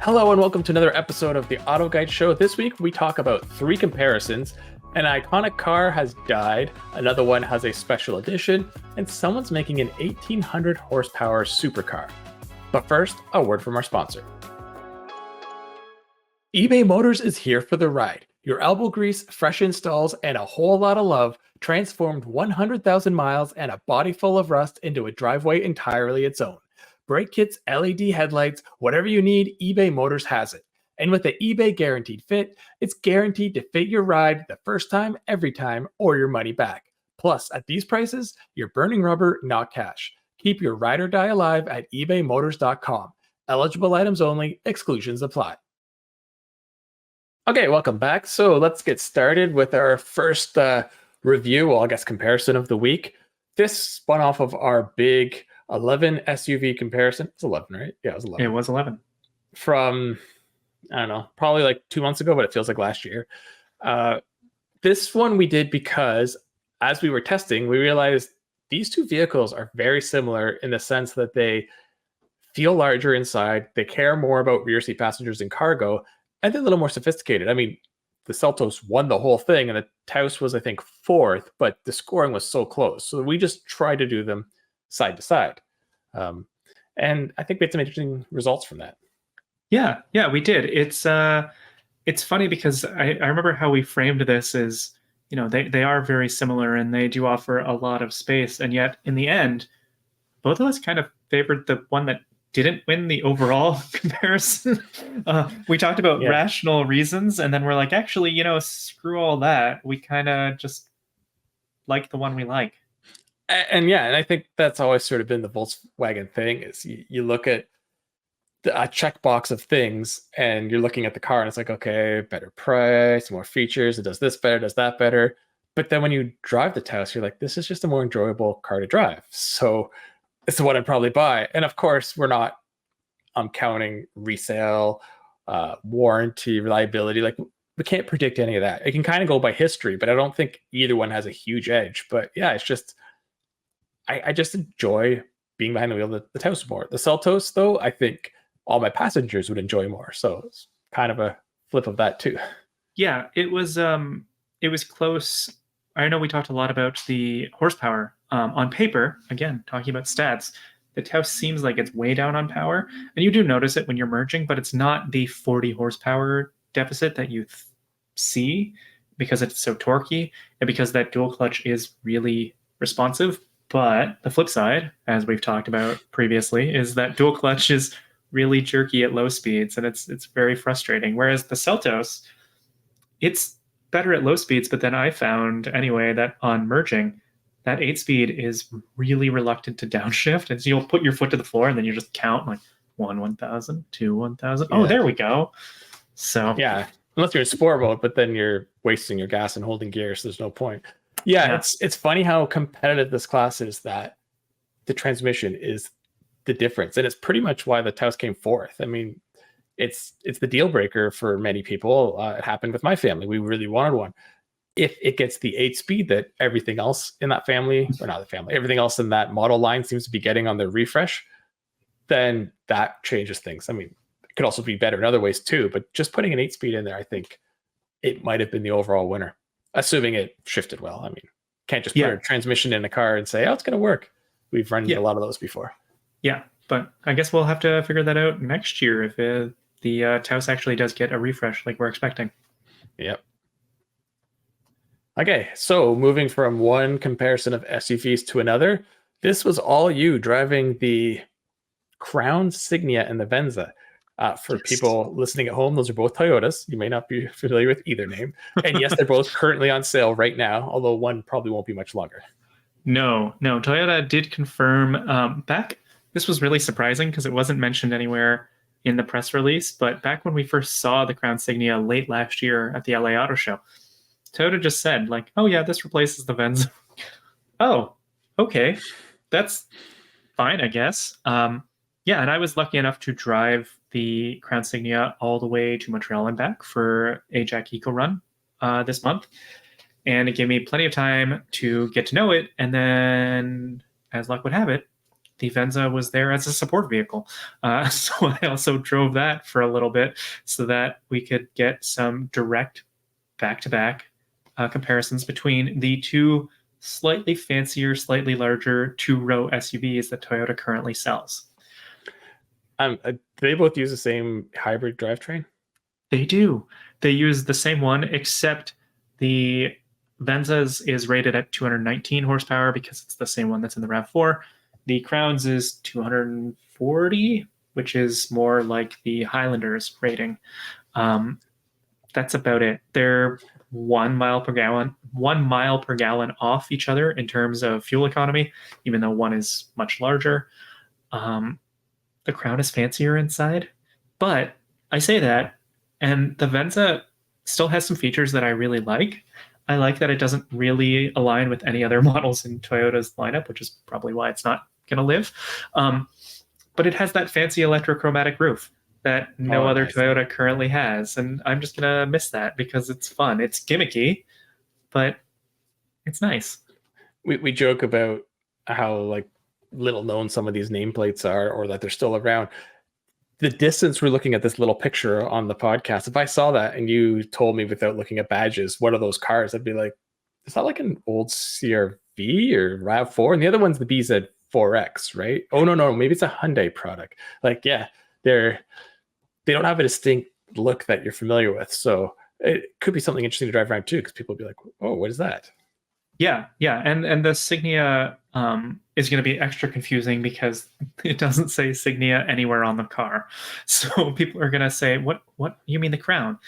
Hello and welcome to another episode of the Auto Guide Show. This week we talk about 3 comparisons. An iconic car has died, another one has a special edition, and someone's making an 1800 horsepower supercar. But first, a word from our sponsor. eBay Motors is here for the ride. Your elbow grease, fresh installs, and a whole lot of love transformed 100,000 miles and a body full of rust into a driveway entirely its own. Brake kits, LED headlights, whatever you need, eBay Motors has it. And with the eBay Guaranteed Fit, it's guaranteed to fit your ride the first time, every time, or your money back. Plus, at these prices, you're burning rubber, not cash. Keep your ride or die alive at ebaymotors.com. Eligible items only, exclusions apply. Okay, welcome back. So let's get started with our first review, well, I guess comparison of the week. This spun off of our big 11 SUV comparison. It's 11, right? Yeah, it was 11. It was 11. From, I don't know, probably like 2 months ago, but it feels like last year. This one we did because as we were testing, we realized these two vehicles are very similar in the sense that they feel larger inside, they care more about rear seat passengers and cargo, and they're a little more sophisticated. I mean, the Seltos won the whole thing, and the Taos was, I think, 4th, but the scoring was so close. So we just tried to do them side to side. And I think we had some interesting results from that. Yeah, we did. It's funny because I remember how we framed this as, you know, they are very similar and they do offer a lot of space. And yet in the end, both of us kind of favored the one that didn't win the overall comparison. We talked about rational reasons, and then we're like, actually, you know, screw all that. We kind of just like the one we like. And I think that's always sort of been the Volkswagen thing is you look at a checkbox of things and you're looking at the car and it's like, okay, better price, more features, it does this better, does that better. But then when you drive the Taos, you're like, this is just a more enjoyable car to drive. So it's the one I'd probably buy. And of course, we're not counting resale, warranty, reliability. Like we can't predict any of that. It can kind of go by history, but I don't think either one has a huge edge. But yeah, it's just, I just enjoy being behind the wheel of the Taos more. The Seltos, though, I think all my passengers would enjoy more. So it's kind of a flip of that too. Yeah, it was close. I know we talked a lot about the horsepower. On paper, again, talking about stats, the Taos seems like it's way down on power. And you do notice it when you're merging, but it's not the 40 horsepower deficit that you see because it's so torquey and because that dual clutch is really responsive. But the flip side, as we've talked about previously, is that dual clutch is really jerky at low speeds, and it's very frustrating. Whereas the Seltos, it's better at low speeds, but then I found anyway that on merging, that 8-speed is really reluctant to downshift, and so you'll put your foot to the floor and then you just count like 1,000, 2, 1,000. Oh, there we go. So yeah, unless you're in sport mode, but then you're wasting your gas and holding gear, so there's no point. Yeah, it's funny how competitive this class is that the transmission is the difference. And it's pretty much why the Taos came 4th. I mean, it's the deal breaker for many people. It happened with my family. We really wanted one. If it gets the 8-speed that everything else in that family, or not the family, everything else in that model line seems to be getting on their refresh, then that changes things. I mean, it could also be better in other ways too, but just putting an 8-speed in there, I think it might have been the overall winner. Assuming it shifted well. I mean, can't just put a transmission in a car and say, oh, it's going to work. We've run into a lot of those before. Yeah, but I guess we'll have to figure that out next year if the Taos actually does get a refresh like we're expecting. Yep. Okay, so moving from one comparison of SUVs to another, this was all you driving the Crown Signia and the Venza. For people listening at home, those are both Toyotas. You may not be familiar with either name. And yes, they're both currently on sale right now, although one probably won't be much longer. No. Toyota did confirm back. This was really surprising because it wasn't mentioned anywhere in the press release. But back when we first saw the Crown Signia late last year at the LA Auto Show, Toyota just said, like, oh, yeah, this replaces the Venza. Oh, okay. That's fine, I guess. Yeah, and I was lucky enough to drive the Crown Signia all the way to Montreal and back for a Jack Eco run this month. And it gave me plenty of time to get to know it. And then, as luck would have it, the Venza was there as a support vehicle. So I also drove that for a little bit so that we could get some direct back-to-back comparisons between the two slightly fancier, slightly larger two-row SUVs that Toyota currently sells. They both use the same hybrid drivetrain? They do. They use the same one, except the Venza's is rated at 219 horsepower because it's the same one that's in the RAV4. The Crown's is 240, which is more like the Highlander's rating. That's about it. They're 1 mile per gallon off each other in terms of fuel economy, even though one is much larger. The Crown is fancier inside, but I say that, and the Venza still has some features that I really like. I like that it doesn't really align with any other models in Toyota's lineup, which is probably why it's not going to live. But it has that fancy electrochromatic roof that no other Toyota currently has, and I'm just going to miss that because it's fun. It's gimmicky, but it's nice. We joke about how like little known some of these nameplates are, or that they're still around. The distance we're looking at this little picture on the podcast, if I saw that and you told me without looking at badges, what are those cars? I'd be like, is that like an old CR-V or RAV4? And the other one's the BZ4X, right? Oh, no, maybe it's a Hyundai product. Like, yeah, they don't have a distinct look that you're familiar with. So it could be something interesting to drive around too, because people will be like, oh, what is that? Yeah. And the Signia is going to be extra confusing because it doesn't say Signia anywhere on the car. So people are going to say, what you mean the Crown?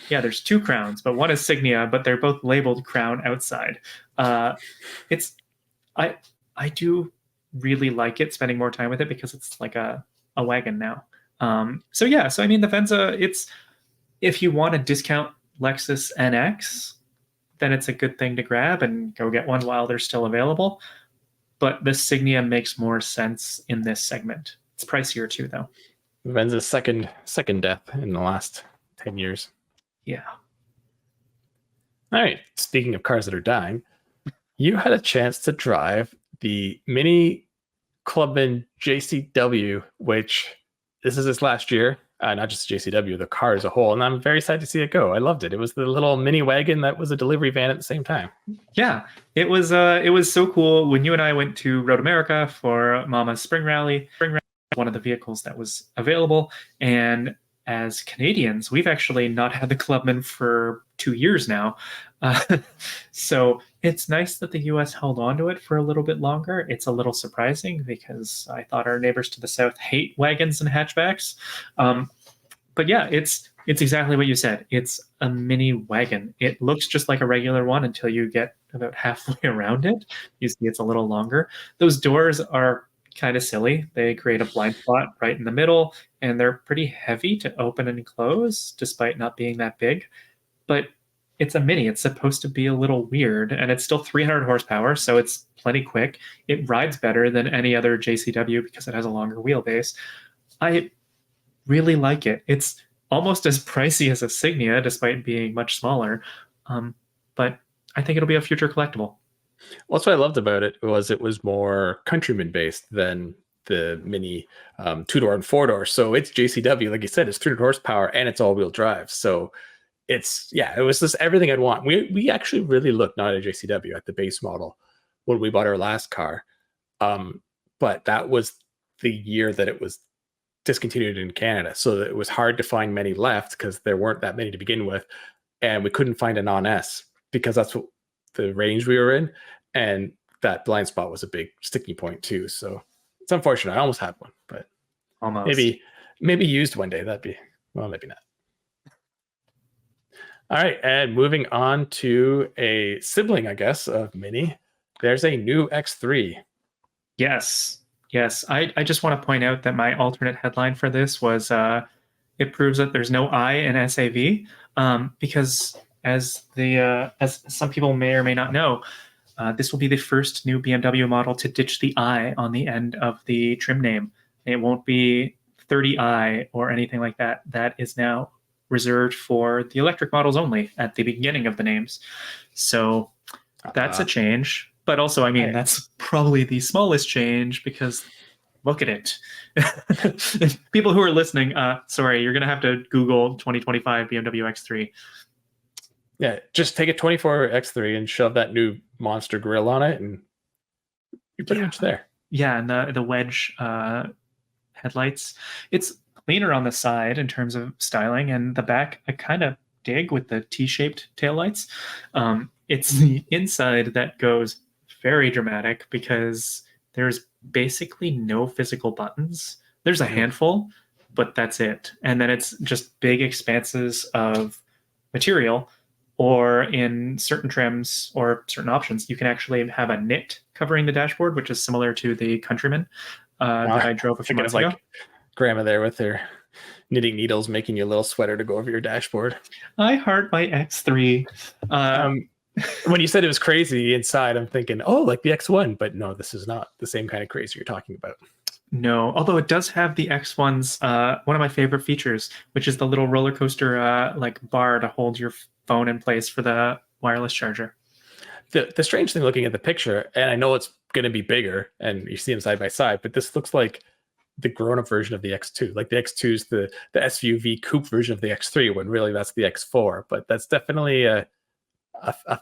Yeah, there's two Crowns, but one is Signia, but they're both labeled Crown outside. I do really like it, spending more time with it, because it's like a wagon now. So I mean, the Venza, if you want to discount Lexus NX, then it's a good thing to grab and go get one while they're still available. But the Signia makes more sense in this segment. It's pricier too, though. Venza's second death in the last 10 years. Yeah. All right. Speaking of cars that are dying, you had a chance to drive the Mini JCW, which this is his last year. Not just JCW, the car as a whole. And I'm very sad to see it go. I loved it. It was the little mini wagon that was a delivery van at the same time. Yeah, it was so cool. When you and I went to Road America for Mama's Spring Rally, one of the vehicles that was available. And as Canadians, we've actually not had the Clubman for 2 years now. So it's nice that the US held on to it for a little bit longer. It's a little surprising because I thought our neighbors to the south hate wagons and hatchbacks. But yeah, it's exactly what you said. It's a mini wagon. It looks just like a regular one until you get about halfway around it. You see it's a little longer. Those doors are kind of silly. They create a blind spot right in the middle, and they're pretty heavy to open and close despite not being that big. But it's a Mini. It's supposed to be a little weird, and it's still 300 horsepower, so it's plenty quick. It rides better than any other JCW because it has a longer wheelbase. I really like it. It's almost as pricey as a Signia, despite being much smaller. But I think it'll be a future collectible. Well, that's what I loved about it was more countryman based than the Mini 2-door and 4-door. So it's JCW, like you said, it's 300 horsepower and it's all-wheel drive. So it was just everything I'd want. We actually really looked not at JCW, at the base model when we bought our last car. But that was the year that it was discontinued in Canada. So it was hard to find many left because there weren't that many to begin with. And we couldn't find a non-S because that's what the range we were in. And that blind spot was a big sticking point too. So it's unfortunate. I almost had one, but almost. Maybe used one day. Maybe not. All right. And moving on to a sibling, I guess, of Mini. There's a new X3. Yes. I just want to point out that my alternate headline for this was it proves that there's no I in SAV, because as some people may or may not know, this will be the first new BMW model to ditch the I on the end of the trim name. It won't be 30i or anything like that. That is now reserved for the electric models only at the beginning of the names. So that's a change. But also, I mean, that's probably the smallest change because look at it. People who are listening, sorry, you're going to have to Google 2025 BMW X3. Yeah, just take a 24 X3 and shove that new monster grille on it, and you're pretty much there. Yeah, and the wedge headlights. It's cleaner on the side in terms of styling, and the back I kind of dig with the T-shaped taillights. It's the inside that goes very dramatic because there's basically no physical buttons. There's a handful, but that's it. And then it's just big expanses of material, or in certain trims or certain options, you can actually have a knit covering the dashboard, which is similar to the Countryman that I drove a few months ago. Like grandma there with her knitting needles, making you a little sweater to go over your dashboard. I heart my X3. When you said it was crazy inside, I'm thinking, oh, like the X1, but no, this is not the same kind of crazy you're talking about. No, although it does have the X1's one of my favorite features, which is the little roller coaster like bar to hold your phone in place for the wireless charger. The strange thing looking at the picture, and I know it's going to be bigger, and you see them side by side, but this looks like the grown-up version of the X2. Like the X2 is the SUV coupe version of the X3, when really that's the X4. But that's definitely a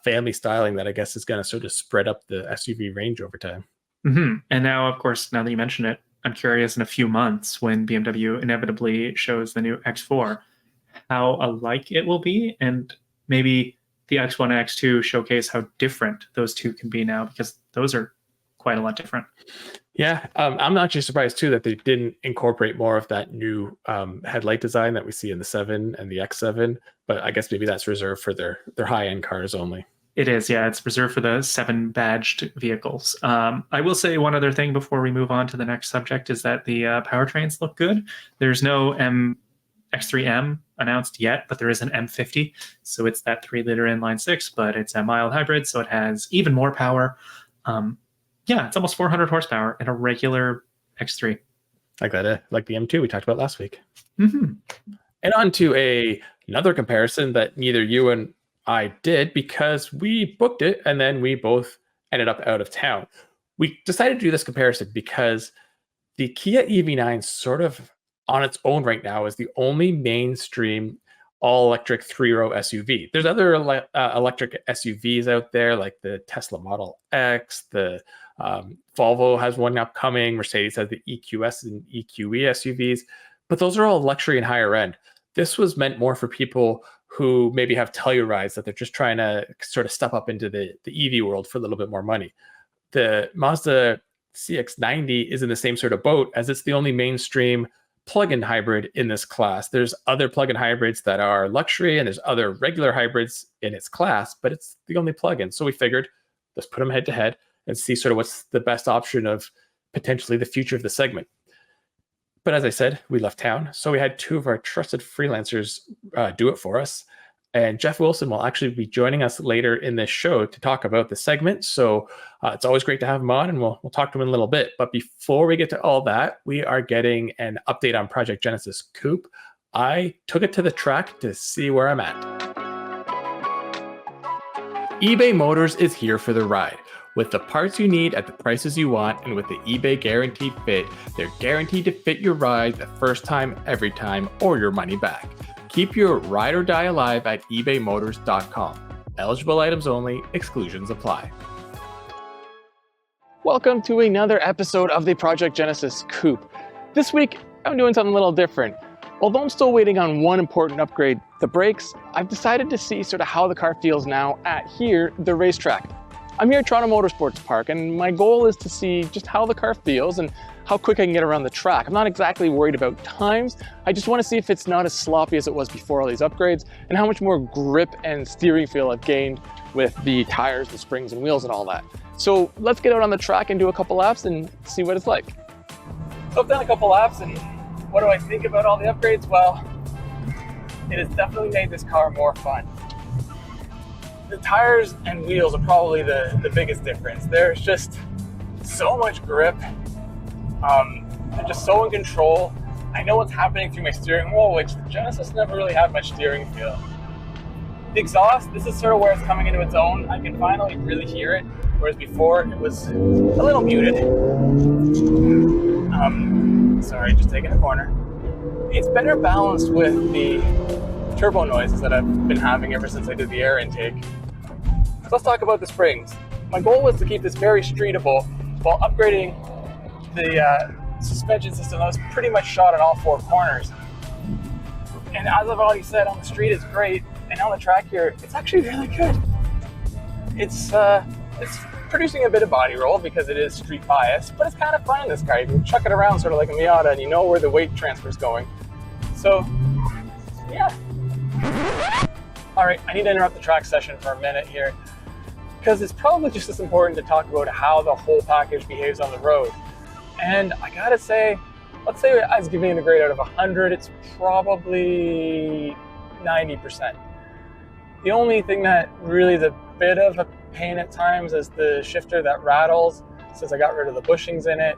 family styling that I guess is going to sort of spread up the SUV range over time. Mm-hmm. And now, of course, now that you mention it, I'm curious in a few months when BMW inevitably shows the new X4, how alike it will be, and maybe the X1 and X2 showcase how different those two can be now, because those are quite a lot different. Yeah, I'm actually surprised too that they didn't incorporate more of that new headlight design that we see in the 7 and the X7, but I guess maybe that's reserved for their high-end cars only. It is, yeah. It's reserved for the 7 badged vehicles. I will say one other thing before we move on to the next subject is that the powertrains look good. There's no X3M announced yet, but there is an M50. So it's that 3-liter inline 6, but it's a mild hybrid, so it has even more power. Yeah, it's almost 400 horsepower in a regular X3. Like that, like the M2 we talked about last week. Mm-hmm. And on to another comparison that neither you and I did, because we booked it and then we both ended up out of town. We decided to do this comparison because the Kia EV9 sort of on its own right now is the only mainstream all-electric 3-row SUV. There's other electric SUVs out there, like the Tesla Model X, the Volvo has one upcoming, Mercedes has the EQS and EQE SUVs, but those are all luxury and higher end. This was meant more for people who maybe have Tellurides that they're just trying to sort of step up into the EV world for a little bit more money. The Mazda CX-90 is in the same sort of boat, as it's the only mainstream plug-in hybrid in this class. There's other plug-in hybrids that are luxury, and there's other regular hybrids in its class, but it's the only plug-in. So we figured, let's put them head to head and see sort of what's the best option of potentially the future of the segment. But as I said, we left town, so we had 2 of our trusted freelancers do it for us. And Jeff Wilson will actually be joining us later in this show to talk about the segment. So it's always great to have him on, and we'll talk to him in a little bit. But before we get to all that, we are getting an update on Project Genesis Coupe. I took it to the track to see where I'm at. eBay Motors is here for the ride. With the parts you need at the prices you want, and with the eBay Guaranteed Fit, they're guaranteed to fit your ride the first time, every time, or your money back. Keep your ride or die alive at ebaymotors.com. Eligible items only, exclusions apply. Welcome to another episode of the Project Genesis Coupe. This week, I'm doing something a little different. Although I'm still waiting on one important upgrade, the brakes, I've decided to see sort of how the car feels now at the racetrack. I'm here at Toronto Motorsports Park, and my goal is to see just how the car feels and how quick I can get around the track. I'm not exactly worried about times. I just want to see if it's not as sloppy as it was before all these upgrades, and how much more grip and steering feel I've gained with the tires, the springs and wheels and all that. So let's get out on the track and do a couple laps and see what it's like. So I've done a couple laps, and what do I think about all the upgrades? Well, it has definitely made this car more fun. The tires and wheels are probably the biggest difference. There's just so much grip. They're just so in control. I know what's happening through my steering wheel, which the Genesis never really had much steering feel. The exhaust, this is sort of where it's coming into its own. I can finally really hear it, whereas before it was a little muted. Sorry, just taking a corner. It's better balanced with the turbo noises that I've been having ever since I did the air intake. So let's talk about the springs. My goal was to keep this very streetable while upgrading the suspension system that was pretty much shot at all 4 corners. And as I've already said, on the street it's great, and on the track here, it's actually really good. It's producing a bit of body roll because it is street biased, but it's kind of fun in this car. You can chuck it around sort of like a Miata, and you know where the weight transfer is going. So, yeah. All right, I need to interrupt the track session for a minute here, because it's probably just as important to talk about how the whole package behaves on the road. And I gotta say, let's say I was giving it a grade out of 100, it's probably 90%. The only thing that really is a bit of a pain at times is the shifter that rattles, since I got rid of the bushings in it.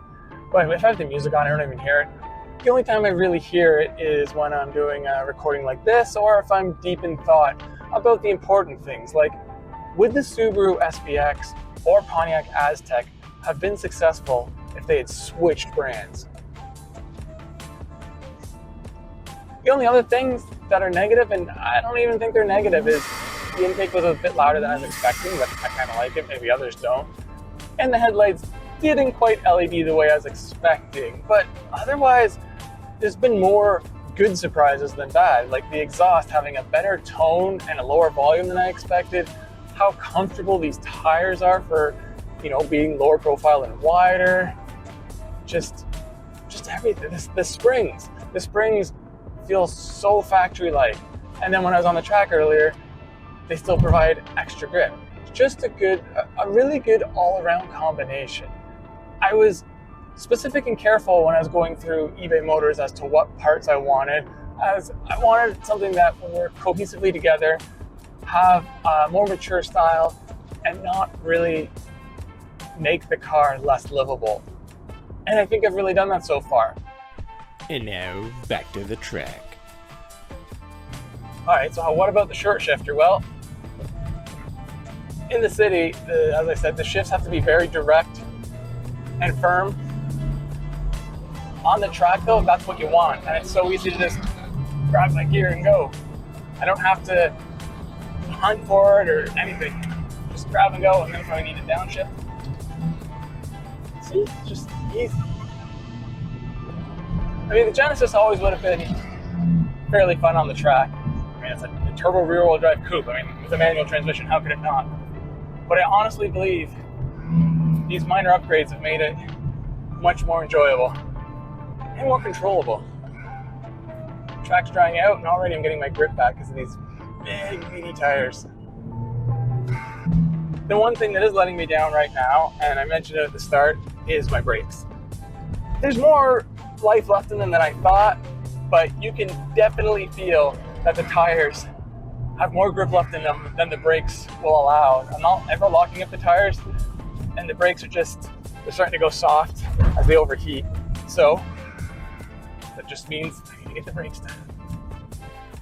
But if I have the music on, I don't even hear it. The only time I really hear it is when I'm doing a recording like this, or if I'm deep in thought about the important things, like would the Subaru SVX or Pontiac Aztek have been successful if they had switched brands? The only other things that are negative, and I don't even think they're negative, is the intake was a bit louder than I was expecting, but I kind of like it, maybe others don't. And the headlights didn't quite LED the way I was expecting, but otherwise, there's been more good surprises than bad, like the exhaust having a better tone and a lower volume than I expected, how comfortable these tires are for, being lower profile and wider, just everything. The springs feel so factory-like. And then when I was on the track earlier, they still provide extra grip. Just a really good all-around combination. I was specific and careful when I was going through eBay Motors as to what parts I wanted, as I wanted something that would work cohesively together, have a more mature style, and not really make the car less livable. And I think I've really done that so far. And now, back to the track. All right, so what about the short shifter? Well, in the city, as I said, the shifts have to be very direct and firm. On the track though, that's what you want. And it's so easy to just grab my gear and go. I don't have to hunt for it or anything. Just grab and go, and then if I need a downshift, see, it's just easy. I mean, the Genesis always would have been fairly fun on the track. I mean, it's a turbo rear-wheel drive coupe. I mean, with a manual transmission, how could it not? But I honestly believe these minor upgrades have made it much more enjoyable and more controllable. The track's drying out, and already I'm getting my grip back because of these big, meaty tires. The one thing that is letting me down right now, and I mentioned it at the start, is my brakes. There's more life left in them than I thought, but you can definitely feel that the tires have more grip left in them than the brakes will allow. I'm not ever locking up the tires, and the brakes are they're starting to go soft as they overheat. So that just means I need to get the brakes done.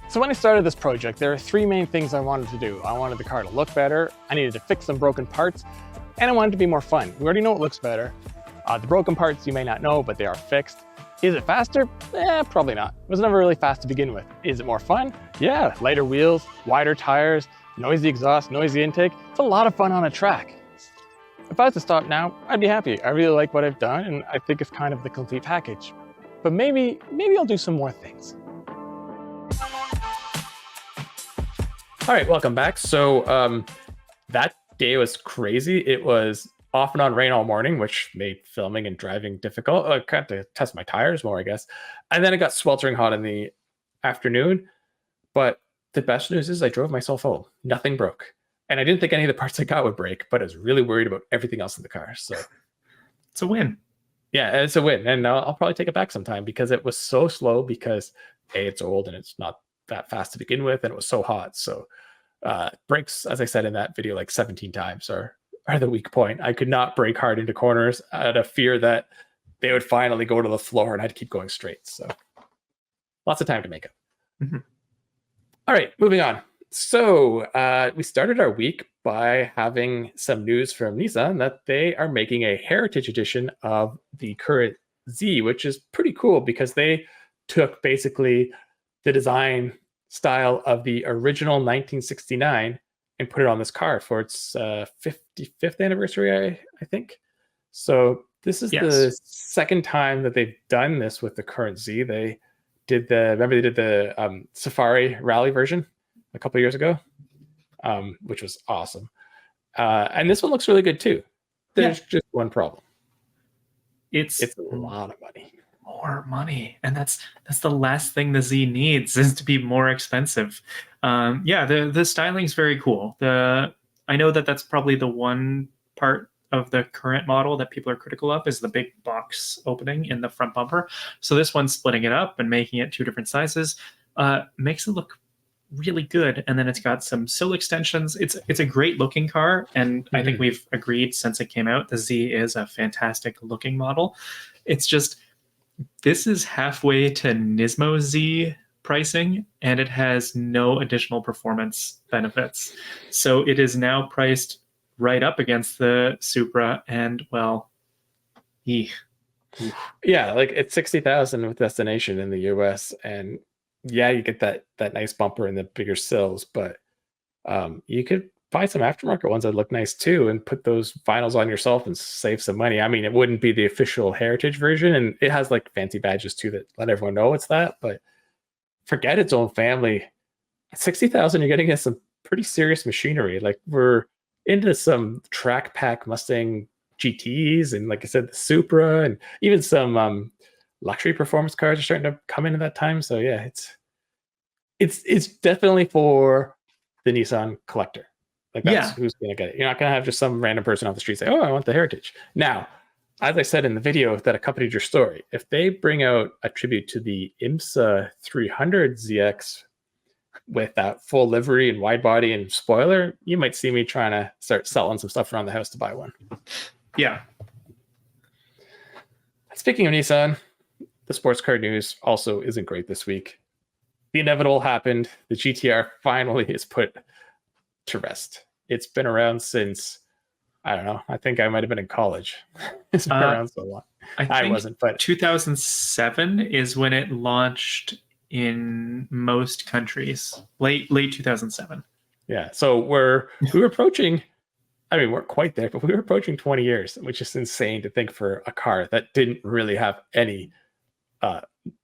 So when I started this project, there are 3 main things I wanted to do. I wanted the car to look better, I needed to fix some broken parts, and I wanted it to be more fun. We already know it looks better. The broken parts you may not know, but they are fixed. Is it faster? Probably not. It was never really fast to begin with. Is it more fun? Yeah, lighter wheels, wider tires, noisy exhaust, noisy intake. It's a lot of fun on a track. If I was to stop now, I'd be happy. I really like what I've done, and I think it's kind of the complete package. But maybe I'll do some more things. All right, welcome back. So that day was crazy. It was off and on rain all morning, which made filming and driving difficult. I got to test my tires more, I guess. And then it got sweltering hot in the afternoon. But the best news is I drove myself home. Nothing broke. And I didn't think any of the parts I got would break, but I was really worried about everything else in the car. So It's a win. yeah, it's a win. And I'll probably take it back sometime because it was so slow because A, it's old and it's not that fast to begin with, and it was so hot. So brakes, as I said in that video, like 17 times are the weak point. I could not brake hard into corners out of fear that they would finally go to the floor and I'd keep going straight. So lots of time to make up. Mm-hmm. All right, moving on. So we started our week by having some news from Nissan that they are making a heritage edition of the current Z, which is pretty cool because they took basically the design style of the original 1969 and put it on this car for its 55th anniversary, I think. So this is the second time that they've done this with the current Z. They did the Safari Rally version a couple of years ago, which was awesome. And this one looks really good too. There's just one problem. It's a lot of money. More money, and that's the last thing the Z needs, is to be more expensive. The styling is very cool. I know that's probably the one part of the current model that people are critical of, is the big box opening in the front bumper. So this one's splitting it up and making it 2 different sizes, makes it look really good. And then it's got some sill extensions. It's a great looking car, and I think we've agreed since it came out, the Z is a fantastic looking model. It's just, this is halfway to Nismo Z pricing, and it has no additional performance benefits. So it is now priced right up against the Supra, and well, yeah, like it's 60,000 with destination in the US, and yeah, you get that nice bumper and the bigger sills, but you could buy some aftermarket ones that look nice too and put those vinyls on yourself and save some money. I mean, it wouldn't be the official heritage version, and it has like fancy badges too that let everyone know it's that, but forget its own family. At 60,000, you're getting some pretty serious machinery. Like, we're into some track pack Mustang GTs, and like I said, the Supra, and even some luxury performance cars are starting to come into that time. So yeah, it's definitely for the Nissan collector. Like, that's who's going to get it. You're not going to have just some random person off the street say, oh, I want the heritage. Now, as I said in the video that accompanied your story, if they bring out a tribute to the IMSA 300 ZX with that full livery and wide body and spoiler, you might see me trying to start selling some stuff around the house to buy one. Yeah. Speaking of Nissan, the sports car news also isn't great this week. The inevitable happened. The GT-R finally is put to rest. It's been around since, I don't know, I think I might have been in college. It's been around so long. I wasn't, but 2007 is when it launched in most countries. Late 2007. Yeah, so we were approaching, I mean, we're quite there, but we were approaching 20 years, which is insane to think for a car that didn't really have any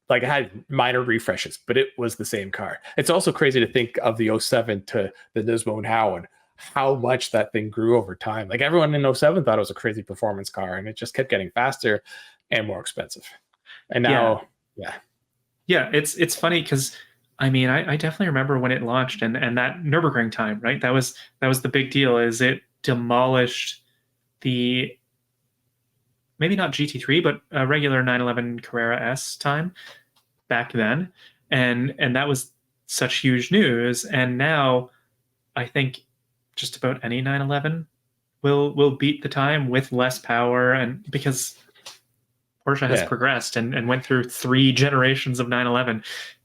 like, it had minor refreshes, but it was the same car. It's also crazy to think of the 07 to the Nismo now and how much that thing grew over time. Like, everyone in 07 thought it was a crazy performance car, and it just kept getting faster and more expensive. And now, it's funny because, I mean, I definitely remember when it launched and that Nürburgring time, right? That was the big deal, is it demolished the, maybe not GT3, but a regular 911 Carrera S time back then. And that was such huge news. And now I think just about any 911 will beat the time with less power, and because Porsche has progressed and went through 3 generations of 911,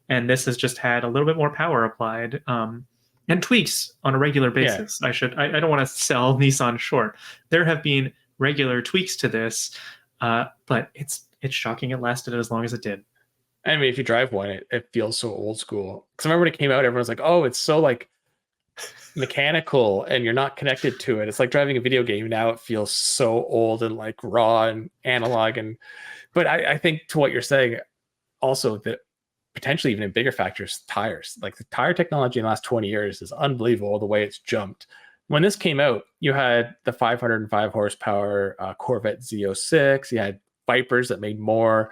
and this has just had a little bit more power applied, and tweaks on a regular basis. I don't want to sell Nissan short. There have been regular tweaks to this, but it's shocking it lasted as long as it did. I mean, if you drive one, it feels so old school. Because I remember when it came out, everyone was like, oh, it's so like mechanical and you're not connected to it. It's like driving a video game. Now it feels so old and like raw and analog. But I think, to what you're saying, also that potentially even in bigger factors, tires. Like, the tire technology in the last 20 years is unbelievable, the way it's jumped. When this came out, you had the 505 horsepower Corvette Z06. You had Vipers that made more,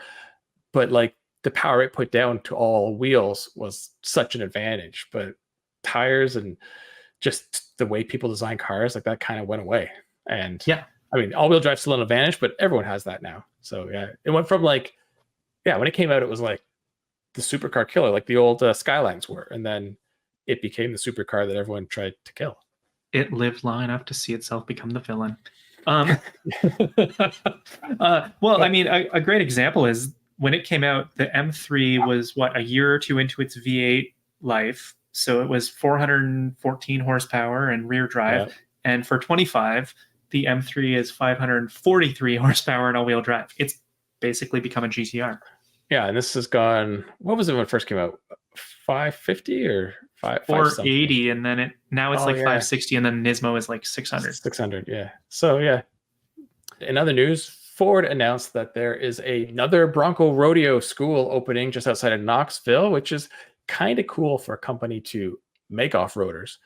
but like, the power it put down to all wheels was such an advantage. But tires and just the way people design cars, like, that kind of went away. And I mean, all-wheel drive's still an advantage, but everyone has that now. So yeah, it went from like, when it came out, it was like the supercar killer, like the old Skylines were, and then it became the supercar that everyone tried to kill. It lived long enough to see itself become the villain. Well, I mean, a great example is when it came out, the M3 was a year or two into its V8 life. So it was 414 horsepower and rear drive. Yeah. And for 25, the M3 is 543 horsepower and all-wheel drive. It's basically become a GT-R. Yeah, and this has gone. What was it when it first came out? 550 or 480, and then now it's Oh, like yeah. 560, and then Nismo is like 600. 600, yeah. So yeah. In other news, Ford announced that there is another Bronco Rodeo school opening just outside of Knoxville, which is kind of cool for a company to make off-roaders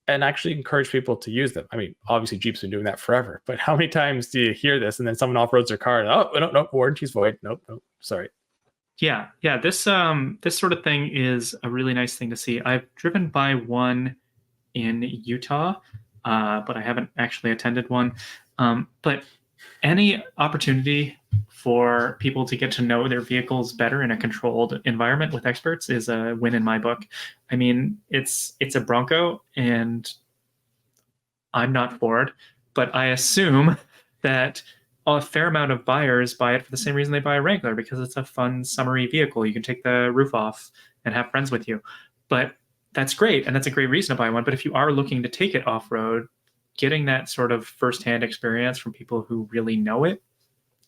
and actually encourage people to use them. I mean, obviously Jeep's been doing that forever, but how many times do you hear this and then someone off-roads their car and, oh, no, warranty's void. Nope, sorry. Yeah. This sort of thing is a really nice thing to see. I've driven by one in Utah, but I haven't actually attended one. But any opportunity for people to get to know their vehicles better in a controlled environment with experts is a win in my book. I mean, it's a Bronco, and I'm not Ford, but I assume that a fair amount of buyers buy it for the same reason they buy a Wrangler, because it's a fun, summery vehicle. You can take the roof off and have friends with you. But that's great, and that's a great reason to buy one. But if you are looking to take it off-road, getting that sort of firsthand experience from people who really know it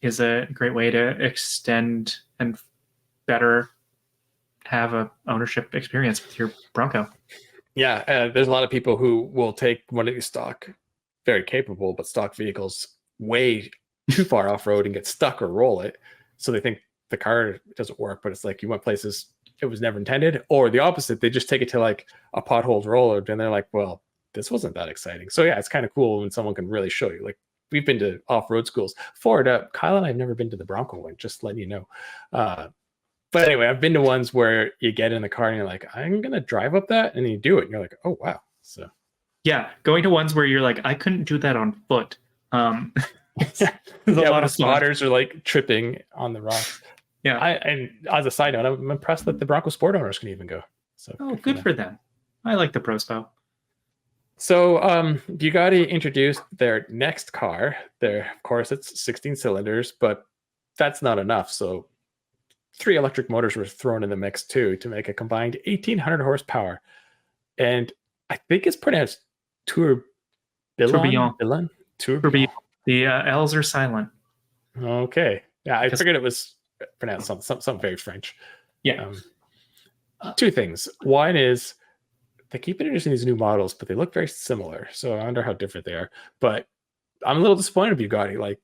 is a great way to extend and better have a ownership experience with your Bronco. Yeah, there's a lot of people who will take one of these stock, very capable, but stock vehicles way too far off-road and get stuck or roll it. So they think the car doesn't work, but it's like you went places it was never intended, or the opposite. They just take it to like a potholed roller and they're like, well, this wasn't that exciting. So yeah, it's kind of cool when someone can really show you. Like we've been to off-road schools. Ford, Kyle and I have never been to the Bronco one, just letting you know. But anyway, I've been to ones where you get in the car and you're like, I'm going to drive up that. And you do it. And you're like, oh, wow. So yeah, going to ones where you're like, I couldn't do that on foot. There's a lot of spotters are like tripping on the rocks. Yeah. And as a side note, I'm impressed that the Bronco Sport owners can even go. So good for them. I like the Prospo. So Bugatti introduced their next car. Of course, it's 16 cylinders, but that's not enough. So 3 electric motors were thrown in the mix too to make a combined 1,800 horsepower. And I think it's pronounced tourbillon. The L's are silent. Okay. Yeah, I figured it was pronounced something very French. Yeah. 2 things. One is they keep introducing these new models, but they look very similar. So I wonder how different they are. But I'm a little disappointed with Bugatti. Like,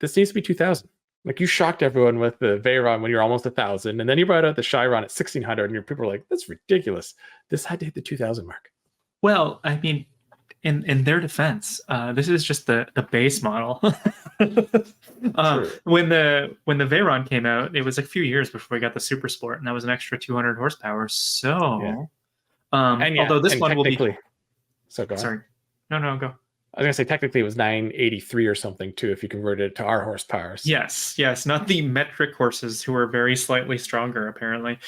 this needs to be 2,000. Like, you shocked everyone with the Veyron when you're almost 1,000, and then you brought out the Chiron at 1,600, and your people were like, "That's ridiculous." This had to hit the 2,000 mark. Well, I mean, in their defense, this is just the base model. When the Veyron came out, it was a few years before we got the Super Sport, and that was an extra 200 horsepower. So, although this one will be. So go on. Sorry, no, go. I was gonna say technically it was 983 or something too if you converted it to our horsepower. Yes, not the metric horses who are very slightly stronger apparently.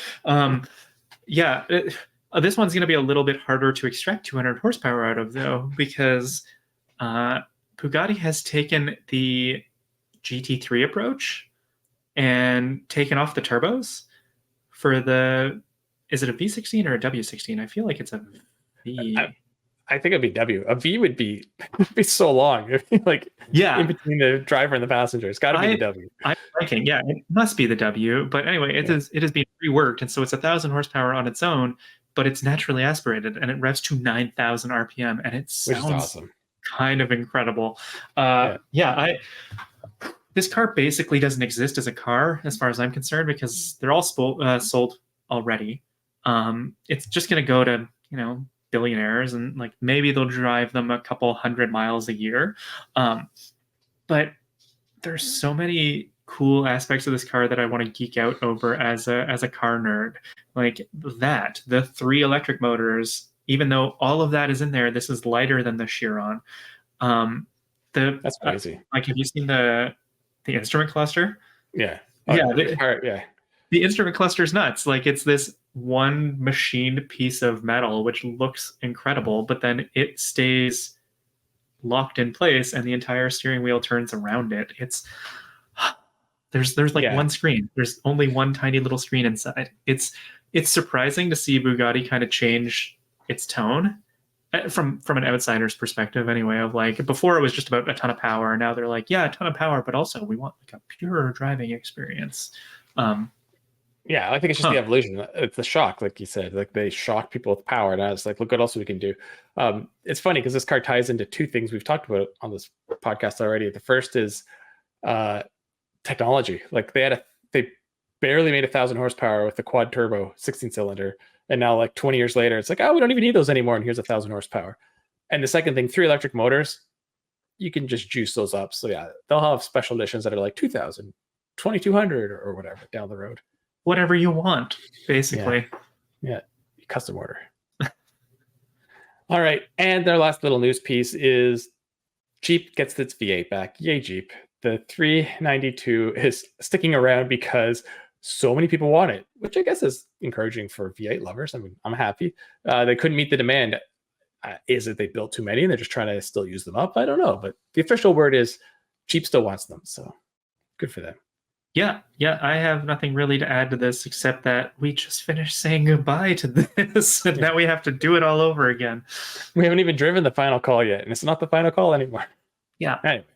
This one's gonna be a little bit harder to extract 200 horsepower out of though, because Bugatti has taken the GT3 approach and taken off the turbos for the. Is it a V16 or a W16? I feel like it's a V. I think it'd be W. A V would be so long. Like in between the driver and the passenger. It's got to be the W. I'm thinking, it must be the W. But anyway, it has been reworked, and so it's 1,000 horsepower on its own, but it's naturally aspirated, and it revs to 9,000 RPM, and it sounds awesome. Kind of incredible. This car basically doesn't exist as a car, as far as I'm concerned, because they're all sold already. It's just going to go to billionaires, and like maybe they'll drive them a couple 100 miles a year. But there's so many cool aspects of this car that I want to geek out over as a car nerd. Like the 3 electric motors, even though all of that is in there, this is lighter than the Chiron. That's crazy. Like, have you seen the instrument cluster? Yeah. The instrument cluster is nuts. Like, it's this one machined piece of metal which looks incredible, but then it stays locked in place and the entire steering wheel turns around it. There's one screen. There's only one tiny little screen inside. It's surprising to see Bugatti kind of change its tone. from an outsider's perspective anyway, of like, before it was just about a ton of power, and now they're like, yeah, a ton of power, but also we want like a pure driving experience. Yeah, I think it's just the evolution. It's the shock, like you said. Like they shock people with power, and I was like, look what else we can do. It's funny because this car ties into two things we've talked about on this podcast already. The first is technology. Like they barely made 1,000 horsepower with the quad turbo 16 cylinder, and now like 20 years later, it's like, oh, we don't even need those anymore, and here's 1,000 horsepower. And the second thing, 3 electric motors, you can just juice those up. So yeah, they'll have special editions that are like 2,000, 2,200, or whatever down the road. Whatever you want, basically. Yeah, custom order. All right, and their last little news piece is Jeep gets its V8 back. Yay, Jeep. The 392 is sticking around because so many people want it, which I guess is encouraging for V8 lovers. I mean, I'm happy. They couldn't meet the demand. Is it they built too many and they're just trying to still use them up? I don't know, but the official word is Jeep still wants them, so good for them. Yeah, I have nothing really to add to this except that we just finished saying goodbye to this, and now we have to do it all over again. We haven't even driven the final call yet, and it's not the final call anymore. Yeah. Anyway.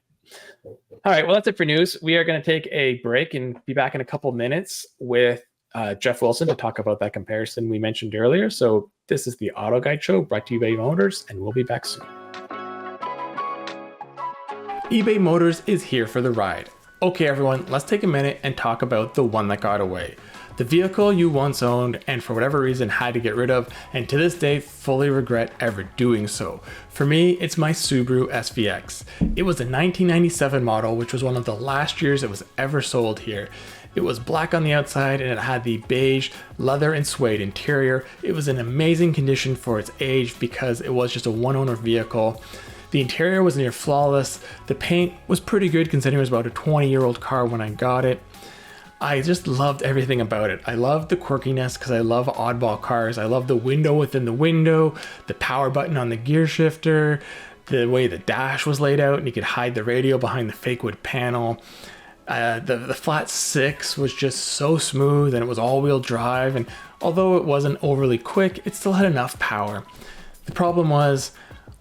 All right, well, that's it for news. We are going to take a break and be back in a couple minutes with Jeff Wilson to talk about that comparison we mentioned earlier. So this is the Auto Guide Show brought to you by eBay Motors, and we'll be back soon. eBay Motors is here for the ride. Okay, everyone, let's take a minute and talk about the one that got away. The vehicle you once owned and for whatever reason had to get rid of, and to this day fully regret ever doing so. For me, it's my Subaru SVX. It was a 1997 model, which was one of the last years it was ever sold here. It was black on the outside and it had the beige leather and suede interior. It was in amazing condition for its age because it was just a one-owner vehicle. The interior was near flawless. The paint was pretty good considering it was about a 20-year-old car when I got it. I just loved everything about it. I loved the quirkiness because I love oddball cars. I love the window within the window, the power button on the gear shifter, the way the dash was laid out and you could hide the radio behind the fake wood panel. The flat six was just so smooth and it was all-wheel drive, and although it wasn't overly quick, it still had enough power. The problem was,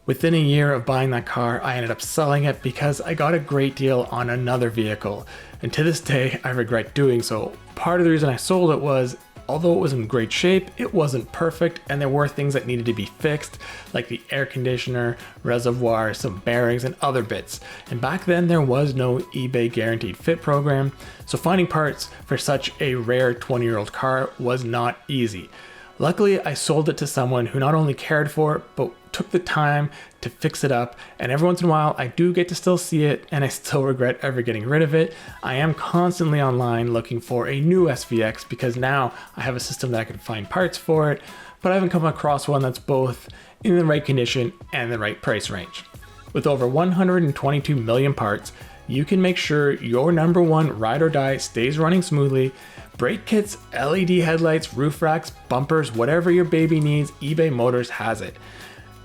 within a year of buying that car, I ended up selling it because I got a great deal on another vehicle. And to this day, I regret doing so. Part of the reason I sold it was, although it was in great shape, it wasn't perfect and there were things that needed to be fixed, like the air conditioner, reservoir, some bearings, and other bits. And back then there was no eBay guaranteed fit program, so finding parts for such a rare 20-year-old car was not easy. Luckily, I sold it to someone who not only cared for it, but took the time to fix it up. And every once in a while, I do get to still see it, and I still regret ever getting rid of it. I am constantly online looking for a new SVX because now I have a system that I can find parts for it, but I haven't come across one that's both in the right condition and the right price range. With over 122 million parts, you can make sure your number one ride or die stays running smoothly. Brake kits, LED headlights, roof racks, bumpers, whatever your baby needs, eBay Motors has it.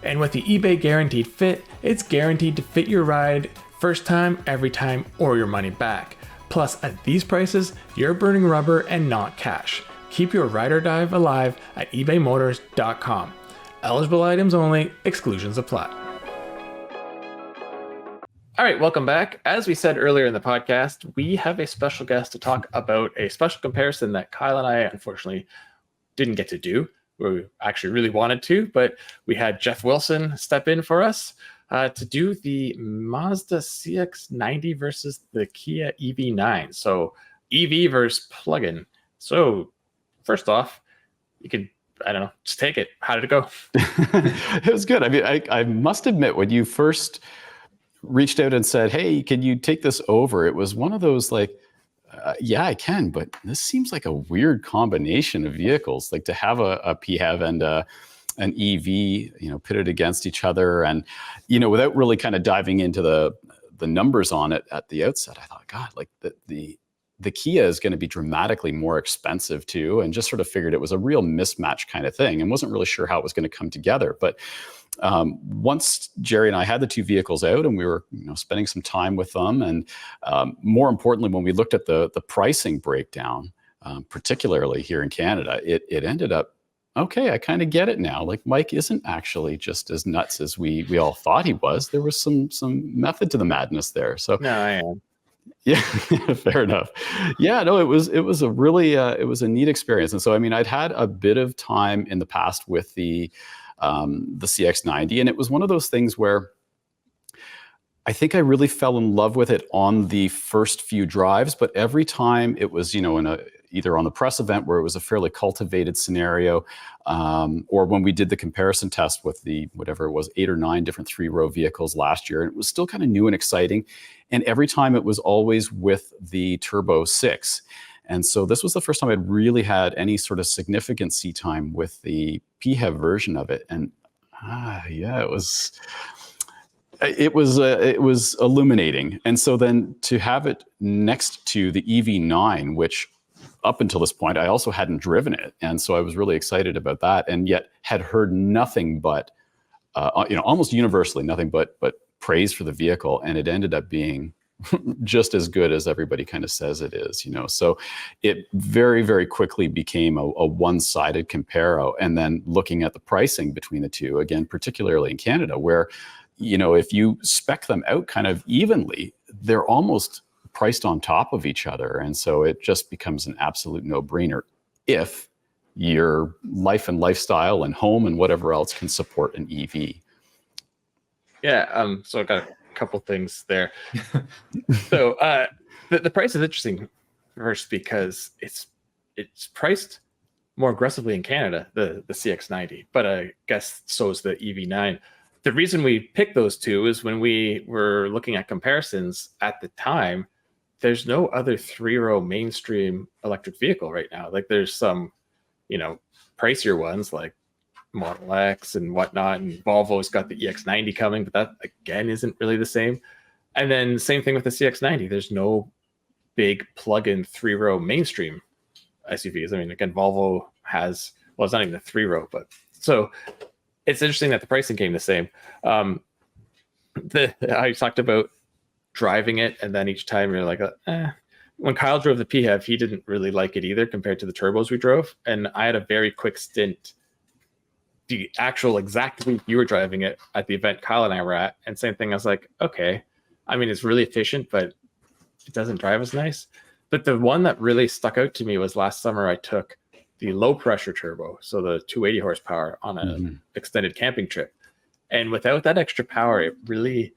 And with the eBay Guaranteed Fit, it's guaranteed to fit your ride first time, every time, or your money back. Plus, at these prices, you're burning rubber and not cash. Keep your ride or die alive at ebaymotors.com. Eligible items only, exclusions apply. All right, welcome back. As we said earlier in the podcast, we have a special guest to talk about a special comparison that Kyle and I unfortunately didn't get to do. We actually really wanted to, but we had Jeff Wilson step in for us to do the Mazda CX-90 versus the Kia EV9. So EV versus plug-in. So first off, you could, I don't know, just take it. How did it go? It was good. I mean, I must admit, when you first reached out and said, hey, can you take this over? It was one of those like, yeah, I can, but this seems like a weird combination of vehicles, like to have a PHEV and an EV, you know, pitted against each other. And, you know, without really kind of diving into the numbers on it at the outset, I thought, God, like the Kia is going to be dramatically more expensive too, and just sort of figured it was a real mismatch kind of thing and wasn't really sure how it was going to come together. But once Jerry and I had the two vehicles out and we were, you know, spending some time with them, and more importantly, when we looked at the pricing breakdown, particularly here in Canada, it ended up okay, I kind of get it now. Like Mike isn't actually just as nuts as we all thought he was. There was some method to the madness there. So No, I am. yeah, fair enough. Yeah, no, it was a really it was a neat experience. And so I mean, I'd had a bit of time in the past with the CX-90, and it was one of those things where I think I really fell in love with it on the first few drives, but every time it was, in either on the press event where it was a fairly cultivated scenario, or when we did the comparison test with the, whatever it was, 8 or 9 different 3-row vehicles last year, and it was still kind of new and exciting. And every time it was always with the Turbo 6. And so this was the first time I'd really had any sort of significant seat time with the PHEV version of it. And yeah, it was illuminating. And so then to have it next to the EV9, which up until this point, I also hadn't driven it. And so I was really excited about that, and yet had heard nothing but, almost universally nothing but praise for the vehicle. And it ended up being just as good as everybody kind of says it is, So it very, very quickly became a one-sided comparo. And then looking at the pricing between the two, again, particularly in Canada, where if you spec them out kind of evenly, they're almost priced on top of each other. And so it just becomes an absolute no-brainer if your life and lifestyle and home and whatever else can support an EV. Yeah, so I've got a couple things there. So the price is interesting first because it's priced more aggressively in Canada, the CX-90, but I guess so is the EV9. The reason we picked those two is when we were looking at comparisons at the time, there's no other 3-row mainstream electric vehicle right now. Like there's some, pricier ones like Model X and whatnot, and Volvo's got the EX90 coming, but that again isn't really the same. And then same thing with the CX-90. There's no big plug-in 3-row mainstream SUVs. I mean, again, Volvo has, well, it's not even a 3-row, but so it's interesting that the pricing came the same. I talked about driving it, and then each time you're like, when Kyle drove the PHEV, he didn't really like it either compared to the turbos we drove. And I had a very quick stint the actual exact week you were driving it at the event Kyle and I were at, and same thing. I was like, okay, I mean, it's really efficient, but it doesn't drive as nice. But the one that really stuck out to me was last summer I took the low pressure turbo, so the 280 horsepower on an extended camping trip. And without that extra power, it really